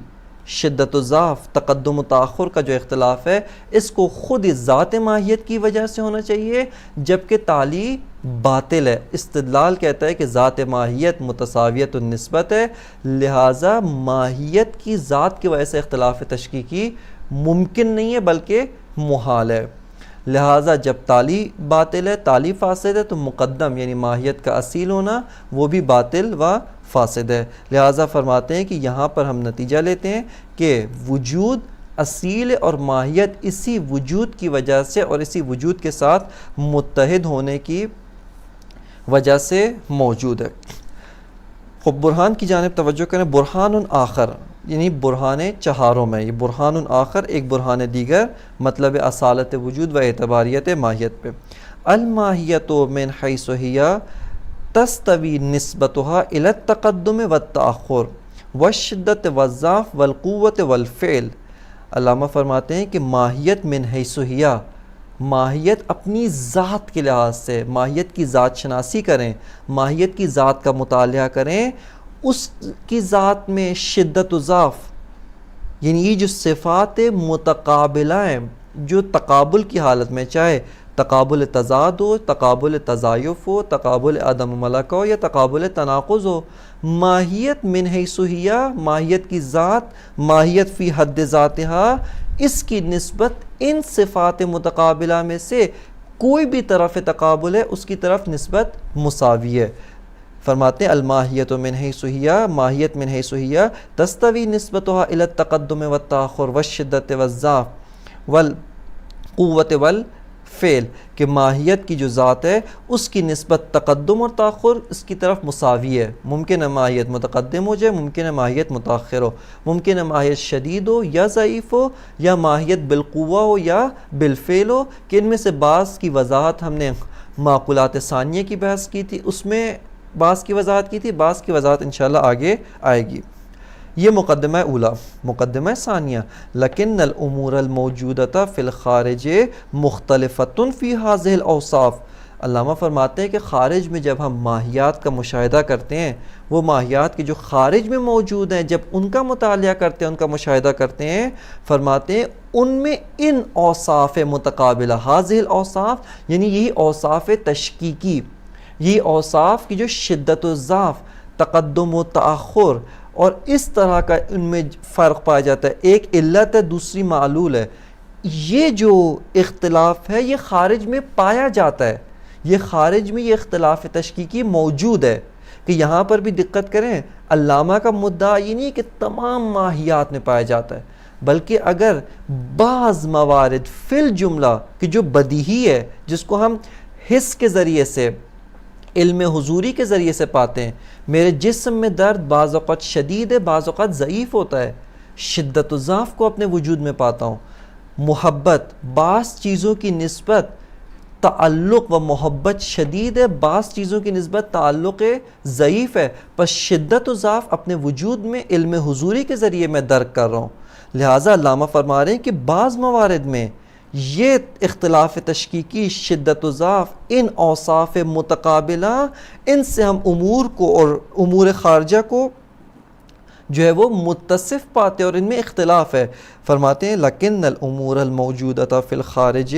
شدت و ضعف، تقدم و تاخر کا جو اختلاف ہے، اس کو خود ذات ماہیت کی وجہ سے ہونا چاہیے، جبکہ تالی باطل ہے۔ استدلال کہتا ہے کہ ذات ماہیت متساویت النسبت ہے، لہٰذا ماہیت کی ذات کی وجہ سے اختلاف تشکیکی ممکن نہیں ہے بلکہ محال ہے۔ لہٰذا جب تالی باطل ہے، تالی فاسد ہے، تو مقدم یعنی ماہیت کا اصیل ہونا وہ بھی باطل و فاسد ہے۔ لہٰذا فرماتے ہیں کہ یہاں پر ہم نتیجہ لیتے ہیں کہ وجود اصیل اور ماہیت اسی وجود کی وجہ سے اور اسی وجود کے ساتھ متحد ہونے کی وجہ سے موجود ہے۔ خب برہان کی جانب توجہ کریں۔ برہان آخر یعنی برہان چہاروں میں، یہ برہان آخر ایک برہان دیگر مطلب اصالت وجود و اعتباریت ماہیت پہ۔ الماہیت من حیث ہی تستوی نسبتها الی التقدم والتأخر والشدت والضعف والقوت والفعل۔ علامہ فرماتے ہیں کہ ماہیت من حیث ہی، ماہیت اپنی ذات کے لحاظ سے، ماہیت کی ذات شناسی کریں، ماہیت کی ذات کا مطالعہ کریں، اس کی ذات میں شدت و ضعف، یعنی یہ جو صفات متقابلہ ہیں جو تقابل کی حالت میں، چاہے تقابل تضاد ہو، تقابل تضایف ہو، تقابل عدم ملک ہو یا تقابل تناقض ہو، ماہیت من حیث ہی، ماہیت کی ذات، ماہیت فی حد ذاتہا، اس کی نسبت ان صفات متقابلہ میں سے کوئی بھی طرف تقابل ہے اس کی طرف نسبت مساوی ہے۔ فرماتے ہیں الماہیت من حیث ہی، ماہیت من حیث ہی تستوی نسبتها الى التقدم والتاخر والشدت والضعف والقوت والفعل، کہ ماہیت کی جو ذات ہے اس کی نسبت تقدم اور تاخر اس کی طرف مساوی ہے. ممکن ہے ماہیت متقدم ہو جائے، ممکن ہے ماہیت متاخر ہو، ممکن ہے ماہیت شدید ہو یا ضعیف ہو، یا ماہیت بالقوہ ہو یا بالفعل ہو، کہ ان میں سے بعض کی وضاحت ہم نے معقولات ثانیہ کی بحث کی تھی، اس میں بعض کی وضاحت کی تھی، بعض کی وضاحت انشاءاللہ آگے آئے گی. یہ مقدمہ اولا. مقدمہ ثانیہ، لیکن الامور الموجودہ فی الخارج مختلفۃ فی ہذہ الاوصاف. علامہ فرماتے ہیں کہ خارج میں جب ہم ماہیات کا مشاہدہ کرتے ہیں، وہ ماہیات کی جو خارج میں موجود ہیں جب ان کا مطالعہ کرتے ہیں، ان کا مشاہدہ کرتے ہیں، فرماتے ہیں ان میں ان اوصاف متقابلہ، ہذہ الاوصاف یعنی یہی اوصاف تشکیکی، یہ اوصاف کی جو شدت و ضعف، تقدم و تاخر اور اس طرح کا ان میں فرق پایا جاتا ہے، ایک علت ہے دوسری معلول ہے، یہ جو اختلاف ہے یہ خارج میں پایا جاتا ہے، یہ خارج میں یہ اختلاف تشکیکی موجود ہے. کہ یہاں پر بھی دقت کریں، علامہ کا مدعا یہ نہیں کہ تمام ماہیات میں پایا جاتا ہے، بلکہ اگر بعض موارد فی الجملہ کہ جو بدیہی ہے، جس کو ہم حس کے ذریعے سے، علم حضوری کے ذریعے سے پاتے ہیں، میرے جسم میں درد بعض اوقات شدید ہے، بعض اوقات ضعیف ہوتا ہے، شدت و ضعف کو اپنے وجود میں پاتا ہوں، محبت بعض چیزوں کی نسبت تعلق و محبت شدید ہے، بعض چیزوں کی نسبت تعلق ضعیف ہے، پس شدت و ضعف اپنے وجود میں علم حضوری کے ذریعے میں درک کر رہا ہوں. لہٰذا علامہ فرما رہے ہیں کہ بعض موارد میں یہ اختلاف تشکیکی، شدت و ضعف، ان اوصاف متقابلہ، ان سے ہم امور کو اور امور خارجہ کو جو ہے وہ متصف پاتے اور ان میں اختلاف ہے. فرماتے ہیں لیکن الامور الموجودہ فی الخارج،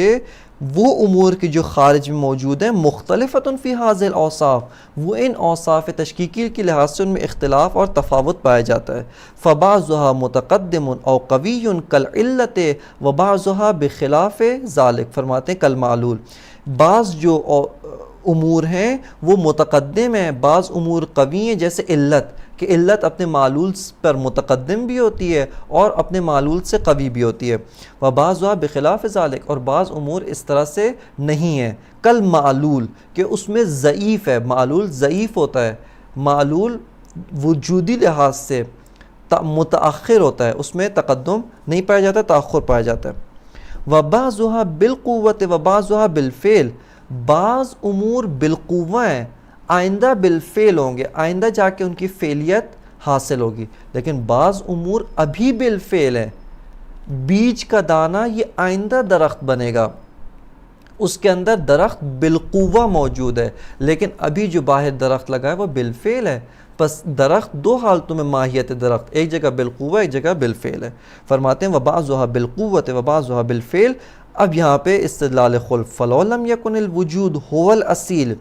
وہ امور کی جو خارج میں موجود ہیں، مختلفۃ فی ہذہ الاوصاف، وہ ان اوصاف تشکیکی کے لحاظ سے ان میں اختلاف اور تفاوت پایا جاتا ہے. فبعضها متقدم او قوی کالعلت وبعضها بخلاف ذلك. فرماتے ہیں کالمعلول، بعض جو امور ہیں وہ متقدم ہیں، بعض امور قوی ہیں جیسے علت، کہ علت اپنے معلول پر متقدم بھی ہوتی ہے اور اپنے معلول سے قوی بھی ہوتی ہے. وبعضها بخلاف ذلك، اور بعض امور اس طرح سے نہیں ہیں. کل معلول، کہ اس میں ضعیف ہے، معلول ضعیف ہوتا ہے، معلول وجودی لحاظ سے متأخر ہوتا ہے، اس میں تقدم نہیں پایا جاتا، تأخر پایا جاتا ہے. وبعضها بالقوت وبعضها بالفعل، بعض امور بالقوہ ہیں، آئندہ بالفعل ہوں گے، آئندہ جا کے ان کی فعلیت حاصل ہوگی، لیکن بعض امور ابھی بالفعل ہیں. بیج کا دانہ یہ آئندہ درخت بنے گا، اس کے اندر درخت بالقوہ موجود ہے، لیکن ابھی جو باہر درخت لگا ہے وہ بالفعل ہے. پس درخت دو حالتوں میں ماہیت درخت، ایک جگہ بالقوہ ایک جگہ بالفعل ہے. فرماتے ہیں وبعضها بالقوت وبعضها بالفعل. اب یہاں پہ استدلال خلف، فلو لم یکن الوجود هو الاصیل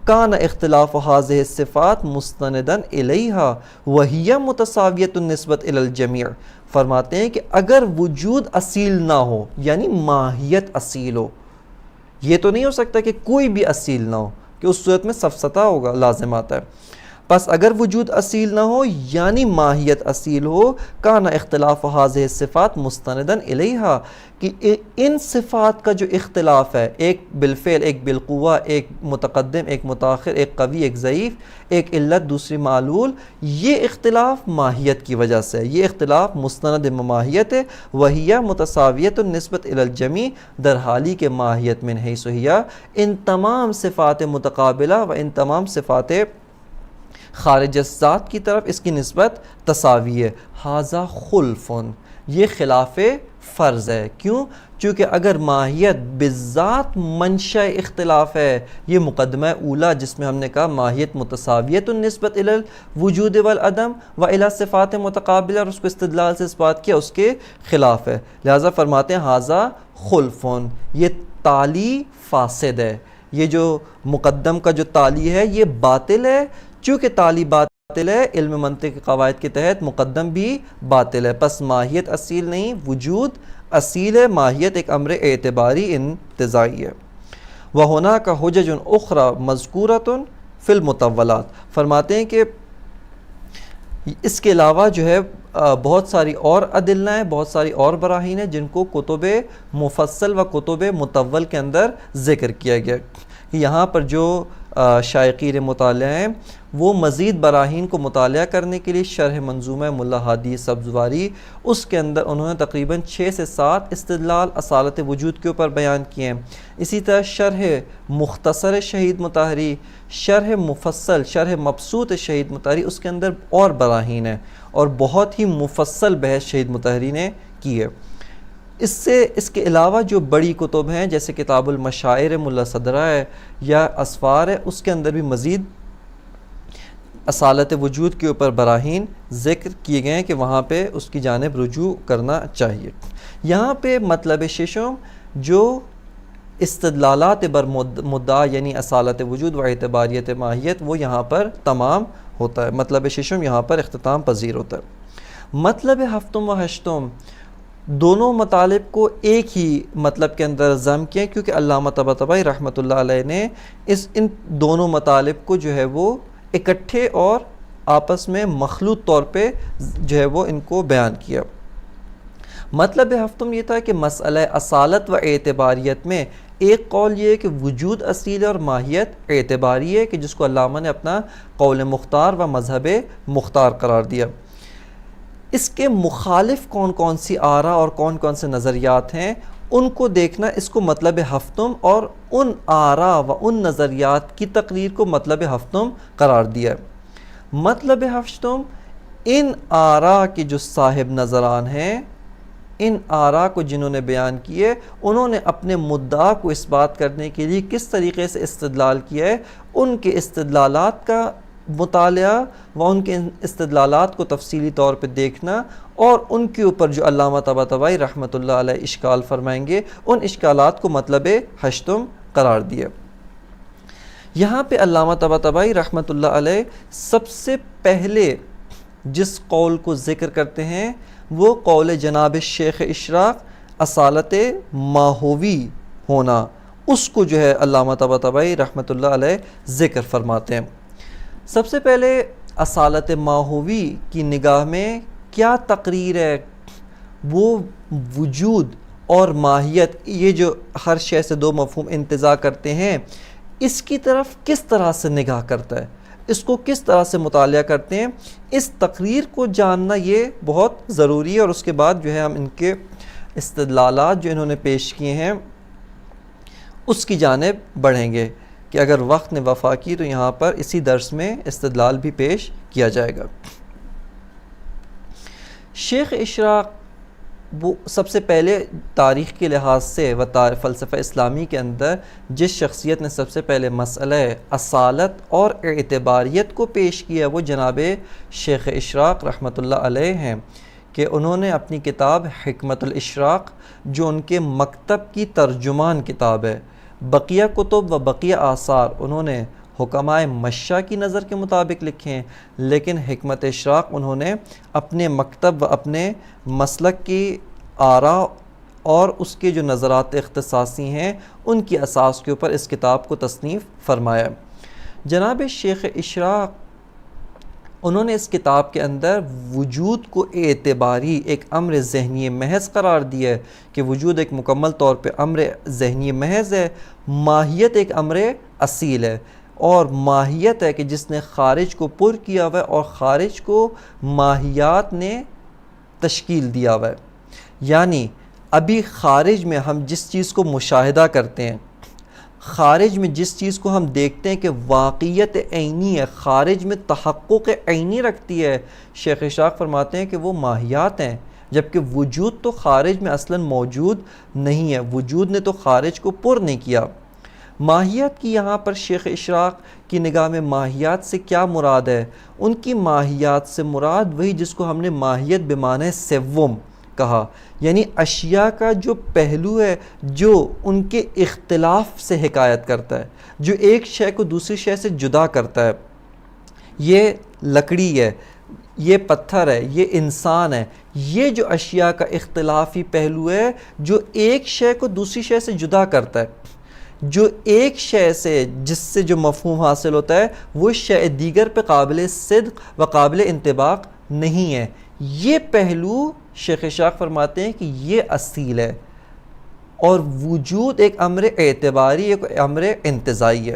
کان اختلاف هذه الصفات مستندا الیہا وہی متساویۃ النسبۃ الی الجمیع. فرماتے ہیں کہ اگر وجود اصیل نہ ہو، یعنی ماہیت اصیل ہو، یہ تو نہیں ہو سکتا کہ کوئی بھی اصیل نہ ہو، کہ اس صورت میں سفسطہ ہوگا، لازم آتا ہے. پس اگر وجود اصیل نہ ہو یعنی ماہیت اصیل ہو، کانا اختلاف هذه الصفات مستندا الیہا، کہ ان صفات کا جو اختلاف ہے، ایک بالفعل ایک بالقوہ، ایک متقدم ایک متاخر، ایک قوی ایک ضعیف، ایک علت دوسری معلول، یہ اختلاف ماہیت کی وجہ سے، یہ اختلاف مستند ماہیت ہے. وہی متساویۃ النسبۃ الی الجمیع، در حالی کے ماہیت من حیث ہی، ان تمام صفات متقابلہ و ان تمام صفات خارج ذات کی طرف اس کی نسبت تساوی ہے. ھذا خلف، یہ خلاف فرض ہے. کیوں؟ چونکہ اگر ماہیت بذات منشأ اختلاف ہے، یہ مقدمہ اولا جس میں ہم نے کہا ماہیت متساویۃ النسبت الی الوجود والعدم و الی صفات متقابلہ، اور اس کو استدلال سے اس بات کیا اس کے خلاف ہے. لہذا فرماتے ہیں ھذا خلف، یہ تالی فاسد ہے، یہ جو مقدم کا جو تالی ہے یہ باطل ہے. چونکہ تالی باطل ہے، علم منطق کے قواعد کے تحت مقدم بھی باطل ہے. پس ماہیت اصیل نہیں، وجود اصیل ہے. ماہیت ایک امر اعتباری انتزاعی ہے. وَهُنَاكَ حُجَجٌ أُخْرَى مَذْكُورَةٌ فی المطولات. فرماتے ہیں کہ اس کے علاوہ جو ہے بہت ساری اور ادلہ ہیں، بہت ساری اور براہین ہیں جن کو کتب مفصل و کتب مطول کے اندر ذکر کیا گیا. یہاں پر جو شائقین مطالعہ ہیں وہ مزید براہین کو مطالعہ کرنے کے لیے شرح منظومہ ملا ہادی سبزواری، اس کے اندر انہوں نے تقریباً 6 سے 7 استدلال اصالت وجود کے اوپر بیان کیے ہیں. اسی طرح شرح مختصر شہید مطہری، شرح مفصل شرح مبسوط شہید مطہری، اس کے اندر اور براہین ہیں اور بہت ہی مفصل بحث شہید مطہری نے کی ہے. اس کے علاوہ جو بڑی کتب ہیں جیسے کتاب المشاعر ملا صدرہ ہے یا اسفار ہے، اس کے اندر بھی مزید اصالت وجود کے اوپر براہین ذکر کیے گئے ہیں کہ وہاں پہ اس کی جانب رجوع کرنا چاہیے. یہاں پہ مطلب ششم جو استدلالات بر مدعا یعنی اصالت وجود و اعتباریت ماہیت وہ یہاں پر تمام ہوتا ہے. مطلب ششم یہاں پر اختتام پذیر ہوتا ہے. مطلب ہفتم و ہشتم دونوں مطالب کو ایک ہی مطلب کے اندر ضم کیا کیونکہ علامہ طباطبائی رحمۃ اللہ علیہ نے ان دونوں مطالب کو جو ہے وہ اکٹھے اور آپس میں مخلوط طور پہ جو ہے وہ ان کو بیان کیا. مطلب ہفتم یہ تھا کہ مسئلہ اصالت و اعتباریت میں ایک قول یہ ہے کہ وجود اصیل اور ماہیت اعتباری ہے کہ جس کو علامہ نے اپنا قول مختار و مذہب مختار قرار دیا. اس کے مخالف کون کون سی آراء اور کون کون سے نظریات ہیں ان کو دیکھنا، اس کو مطلب ہفتم اور ان آراء و ان نظریات کی تقریر کو مطلب ہفتم قرار دیا. مطلب ہفتم ان آراء کے جو صاحب نظران ہیں، ان آراء کو جنہوں نے بیان کیے، انہوں نے اپنے مدعا کو اس بات کرنے کے لیے کس طریقے سے استدلال کیا ہے، ان کے استدلالات کا مطالعہ و ان کے استدلالات کو تفصیلی طور پہ دیکھنا اور ان کے اوپر جو علامہ طباطبائی رحمۃ اللہ علیہ اشکال فرمائیں گے ان اشکالات کو مطلب ہشتم قرار دیا. یہاں پہ علامہ طباطبائی رحمۃ اللہ علیہ سب سے پہلے جس قول کو ذکر کرتے ہیں وہ قول جناب شیخ اشراق اصالت ماہوی ہونا، اس کو جو ہے علامہ طباطبائی رحمۃ اللہ علیہ ذکر فرماتے ہیں. سب سے پہلے اصالت ماہوی کی نگاہ میں کیا تقریر ہے، وہ وجود اور ماہیت، یہ جو ہر شے سے دو مفہوم انتزاع کرتے ہیں، اس کی طرف کس طرح سے نگاہ کرتا ہے، اس کو کس طرح سے مطالعہ کرتے ہیں. اس تقریر کو جاننا یہ بہت ضروری ہے اور اس کے بعد جو ہے ہم ان کے استدلالات جو انہوں نے پیش کیے ہیں اس کی جانب بڑھیں گے کہ اگر وقت نے وفا کی تو یہاں پر اسی درس میں استدلال بھی پیش کیا جائے گا. شیخ اشراق وہ سب سے پہلے تاریخ کے لحاظ سے و فلسفہ اسلامی کے اندر جس شخصیت نے سب سے پہلے مسئلہ اصالت اور اعتباریت کو پیش کیا وہ جناب شیخ اشراق رحمۃ اللہ علیہ ہیں کہ انہوں نے اپنی کتاب حکمت الاشراق جو ان کے مکتب کی ترجمان کتاب ہے، بقیہ کتب و بقیہ آثار انہوں نے حکمائے مشہ کی نظر کے مطابق لکھے ہیں، لیکن حکمت اشراق انہوں نے اپنے مکتب و اپنے مسلک کی آراء اور اس کے جو نظرات اختصاصی ہیں ان کی اساس کے اوپر اس کتاب کو تصنیف فرمایا. جناب شیخ اشراق انہوں نے اس کتاب کے اندر وجود کو اعتباری ایک امر ذہنی محض قرار دیا ہے کہ وجود ایک مکمل طور پہ امر ذہنی محض ہے، ماہیت ایک امر اصیل ہے اور ماہیت ہے کہ جس نے خارج کو پر کیا ہوا ہے اور خارج کو ماہیات نے تشکیل دیا ہوا ہے. یعنی ابھی خارج میں ہم جس چیز کو مشاہدہ کرتے ہیں، خارج میں جس چیز کو ہم دیکھتے ہیں کہ واقعیت عینی ہے، خارج میں تحقق عینی رکھتی ہے، شیخ اشراق فرماتے ہیں کہ وہ ماہیات ہیں، جبکہ وجود تو خارج میں اصلاً موجود نہیں ہے، وجود نے تو خارج کو پر نہیں کیا. ماہیت کی یہاں پر شیخ اشراق کی نگاہ میں ماہیات سے کیا مراد ہے؟ ان کی ماہیات سے مراد وہی جس کو ہم نے ماہیت بمعنی سوم کہا، یعنی اشیاء کا جو پہلو ہے جو ان کے اختلاف سے حکایت کرتا ہے، جو ایک شے کو دوسری شے سے جدا کرتا ہے. یہ لکڑی ہے، یہ پتھر ہے، یہ انسان ہے، یہ جو اشیاء کا اختلافی پہلو ہے جو ایک شے کو دوسری شے سے جدا کرتا ہے. جو ایک شے سے جس سے جو مفہوم حاصل ہوتا ہے وہ شے دیگر پہ قابل صدق و قابل انطباق نہیں ہے. یہ پہلو شیخ اشراق فرماتے ہیں کہ یہ اصیل ہے، اور وجود ایک امر اعتباری، ایک امر انتزاعی ہے.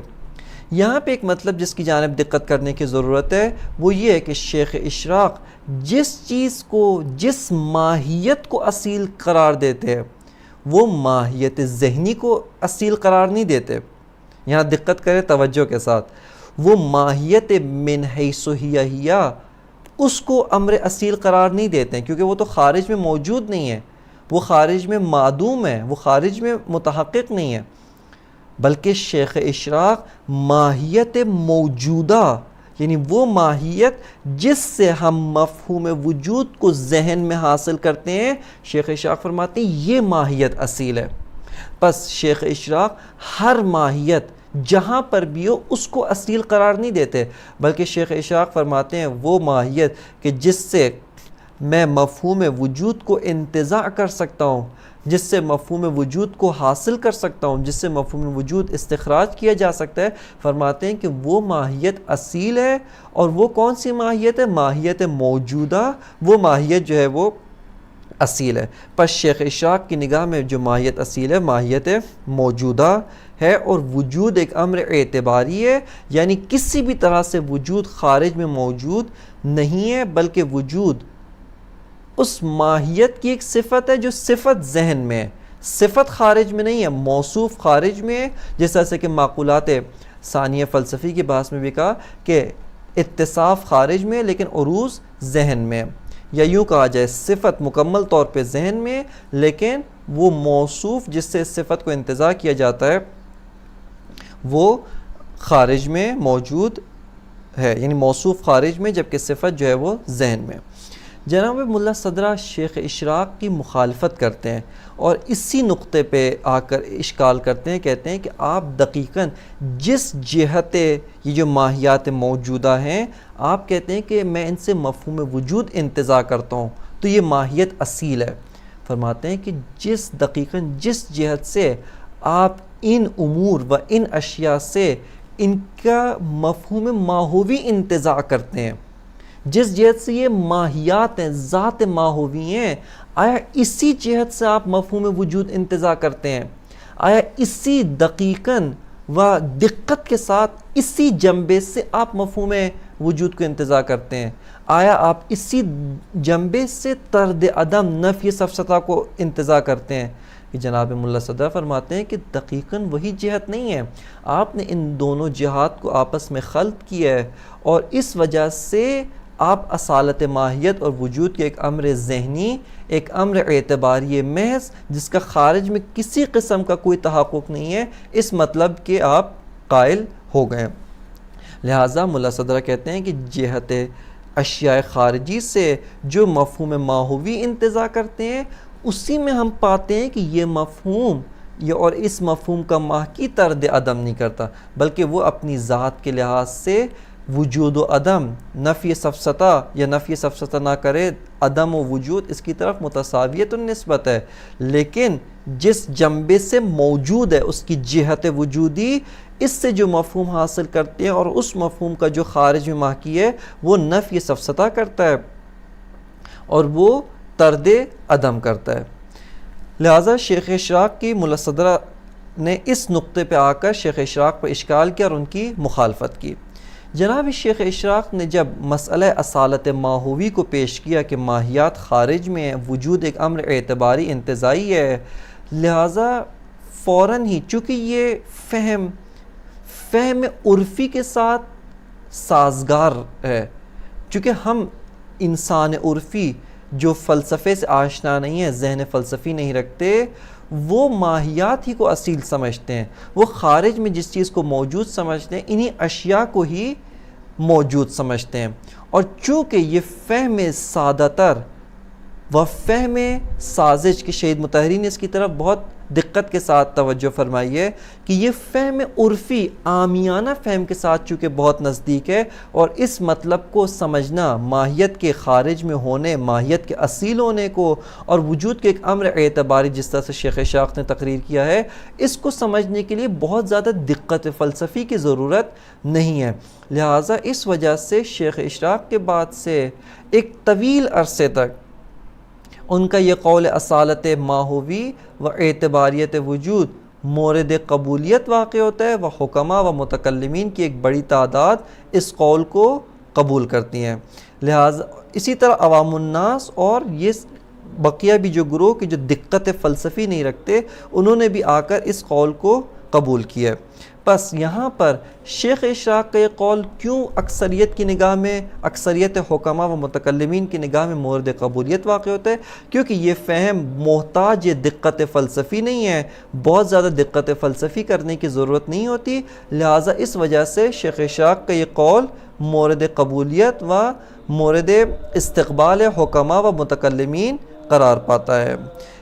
یہاں پہ ایک مطلب جس کی جانب دقت کرنے کی ضرورت ہے وہ یہ ہے کہ شیخ اشراق جس چیز کو، جس ماہیت کو اصیل قرار دیتے ہیں وہ ماہیت ذہنی کو اصیل قرار نہیں دیتے. یہاں دقت کرے توجہ کے ساتھ. وہ ماہیت من حیث ہی اس کو امر اصیل قرار نہیں دیتے ہیں، کیونکہ وہ تو خارج میں موجود نہیں ہے، وہ خارج میں معدوم ہے، وہ خارج میں متحقق نہیں ہے. بلکہ شیخ اشراق ماہیت موجودہ، یعنی وہ ماہیت جس سے ہم مفہوم وجود کو ذہن میں حاصل کرتے ہیں، شیخ اشراق فرماتے ہیں یہ ماہیت اصیل ہے. پس شیخ اشراق ہر ماہیت جہاں پر بھی ہو اس کو اصیل قرار نہیں دیتے، بلکہ شیخ اشراق فرماتے ہیں وہ ماہیت کہ جس سے میں مفہوم وجود کو انتزاع کر سکتا ہوں، جس سے مفہوم وجود کو حاصل کر سکتا ہوں، جس سے مفہوم وجود استخراج کیا جا سکتا ہے، فرماتے ہیں کہ وہ ماہیت اصیل ہے. اور وہ کون سی ماہیت ہے؟ ماہیت موجودہ. وہ ماہیت جو ہے وہ اصیل ہے. پس شیخ اشراق کی نگاہ میں جو ماہیت اصیل ہے ماہیت موجودہ ہے، اور وجود ایک امر اعتباری ہے، یعنی کسی بھی طرح سے وجود خارج میں موجود نہیں ہے، بلکہ وجود اس ماہیت کی ایک صفت ہے جو صفت ذہن میں ہے، صفت خارج میں نہیں ہے، موصوف خارج میں ہے. جس طرح سے کہ معقولات ثانیہ فلسفی کی بحث میں بھی کہا کہ اتصاف خارج میں لیکن عروض ذہن میں، یا یوں کہا جائے صفت مکمل طور پہ ذہن میں لیکن وہ موصوف جس سے صفت کو انتزاع کیا جاتا ہے وہ خارج میں موجود ہے، یعنی موصوف خارج میں جبکہ صفت جو ہے وہ ذہن میں. جناب ملا صدرہ شیخ اشراق کی مخالفت کرتے ہیں اور اسی نقطے پہ آ کر اشکال کرتے ہیں. کہتے ہیں کہ آپ دقیقاً جس جہت یہ جو ماہیات موجودہ ہیں آپ کہتے ہیں کہ میں ان سے مفہوم وجود انتزاع کرتا ہوں تو یہ ماہیت اصیل ہے. فرماتے ہیں کہ دقیقاً جس جہت سے آپ ان امور و ان اشیاء سے ان کا مفہوم ماہوی انتزاع کرتے ہیں، جس جہت سے یہ ماہیات ہیں، ذات ماہوی ہیں، آیا اسی جہت سے آپ مفہوم وجود انتزاع کرتے ہیں؟ آیا اسی دقیقاً و دقت کے ساتھ اسی جنبے سے آپ مفہوم وجود کو انتزاع کرتے ہیں؟ آیا آپ اسی جنبے سے طرد عدم نفی سفسطہ کو انتزاع کرتے ہیں؟ کہ جناب ملا صدرہ فرماتے ہیں کہ دقیقاً وہی جہت نہیں ہے. آپ نے ان دونوں جہات کو آپس میں خلط کیا ہے، اور اس وجہ سے آپ اصالت ماہیت اور وجود کے ایک امر ذہنی، ایک امر اعتباری محض جس کا خارج میں کسی قسم کا کوئی تحقق نہیں ہے، اس مطلب کے آپ قائل ہو گئے. لہٰذا ملا صدرہ کہتے ہیں کہ جہت اشیاء خارجی سے جو مفہوم ماہوی انتزاع کرتے ہیں اسی میں ہم پاتے ہیں کہ یہ مفہوم اور اس مفہوم کا ماہی طرد عدم نہیں کرتا، بلکہ وہ اپنی ذات کے لحاظ سے وجود و عدم، نفی سفسطہ یا نفی سفسطہ نہ کرے، عدم و وجود اس کی طرف متساویت النسبت ہے. لیکن جس جنبے سے موجود ہے اس کی جہت وجودی، اس سے جو مفہوم حاصل کرتے ہیں اور اس مفہوم کا جو خارج میں ماہی ہے وہ نفی سفسطہ کرتا ہے اور وہ طرد عدم کرتا ہے. لہٰذا شیخ اشراق کی ملا صدرہ نے اس نقطے پہ آ کر شیخ اشراق پر اشکال کیا اور ان کی مخالفت کی. جناب شیخ اشراق نے جب مسئلہ اصالت ماہوی کو پیش کیا کہ ماہیات خارج میں ہے، وجود ایک امر اعتباری انتزاعی ہے، لہٰذا فوراً ہی چونکہ یہ فہم عرفی کے ساتھ سازگار ہے، چونکہ ہم انسان عرفی جو فلسفے سے آشنا نہیں ہے، ذہن فلسفی نہیں رکھتے، وہ ماہیات ہی کو اصیل سمجھتے ہیں، وہ خارج میں جس چیز کو موجود سمجھتے ہیں انہی اشیاء کو ہی موجود سمجھتے ہیں. اور چونکہ یہ فہم سادہ تر و فہم سازش کے شہید مطہری نے اس کی طرف بہت دقت کے ساتھ توجہ فرمائی ہے کہ یہ فہم عرفی عامیانہ فہم کے ساتھ چونکہ بہت نزدیک ہے، اور اس مطلب کو سمجھنا ماہیت کے خارج میں ہونے، ماہیت کے اصیل ہونے کو اور وجود کے ایک امر اعتباری، جس طرح سے شیخ اشراق نے تقریر کیا ہے، اس کو سمجھنے کے لیے بہت زیادہ دقت فلسفی کی ضرورت نہیں ہے۔ لہٰذا اس وجہ سے شیخ اشراق کے بعد سے ایک طویل عرصے تک ان کا یہ قول اصالت ماہوی و اعتباریت وجود مورد قبولیت واقع ہوتا ہے، و حکماء و متکلمین کی ایک بڑی تعداد اس قول کو قبول کرتی ہیں۔ لہٰذا اسی طرح عوام الناس اور یہ بقیہ بھی جو گروہ کی جو دقت فلسفی نہیں رکھتے، انہوں نے بھی آ کر اس قول کو قبول کیا۔ بس یہاں پر شیخ اشراق کا یہ قول کیوں اکثریت کی نگاہ میں، اکثریت حکماء و متکلمین کی نگاہ میں مورد قبولیت واقع ہوتا ہے؟ کیونکہ یہ فہم محتاج یہ دقت فلسفی نہیں ہے، بہت زیادہ دقت فلسفی کرنے کی ضرورت نہیں ہوتی، لہٰذا اس وجہ سے شیخ اشراق کا یہ قول مورد قبولیت و مورد استقبال حکماء و متکلمین قرار پاتا ہے۔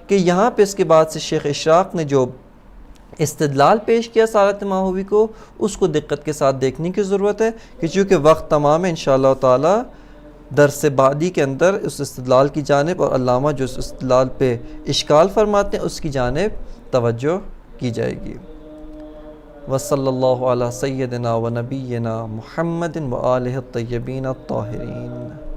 کہ یہاں پہ اس کے بعد سے شیخ اشراق نے جو استدلال پیش کیا اصالت ماہوی کو، اس کو دقت کے ساتھ دیکھنے کی ضرورت ہے، کہ چونکہ وقت تمام ہے، انشاءاللہ تعالی درس بعدی کے اندر اس استدلال کی جانب اور علامہ جو اس استدلال پہ اشکال فرماتے ہیں اس کی جانب توجہ کی جائے گی۔ وصلی اللہ علی سیدنا و نبینا محمد و آلہ الطیبین الطاہرین۔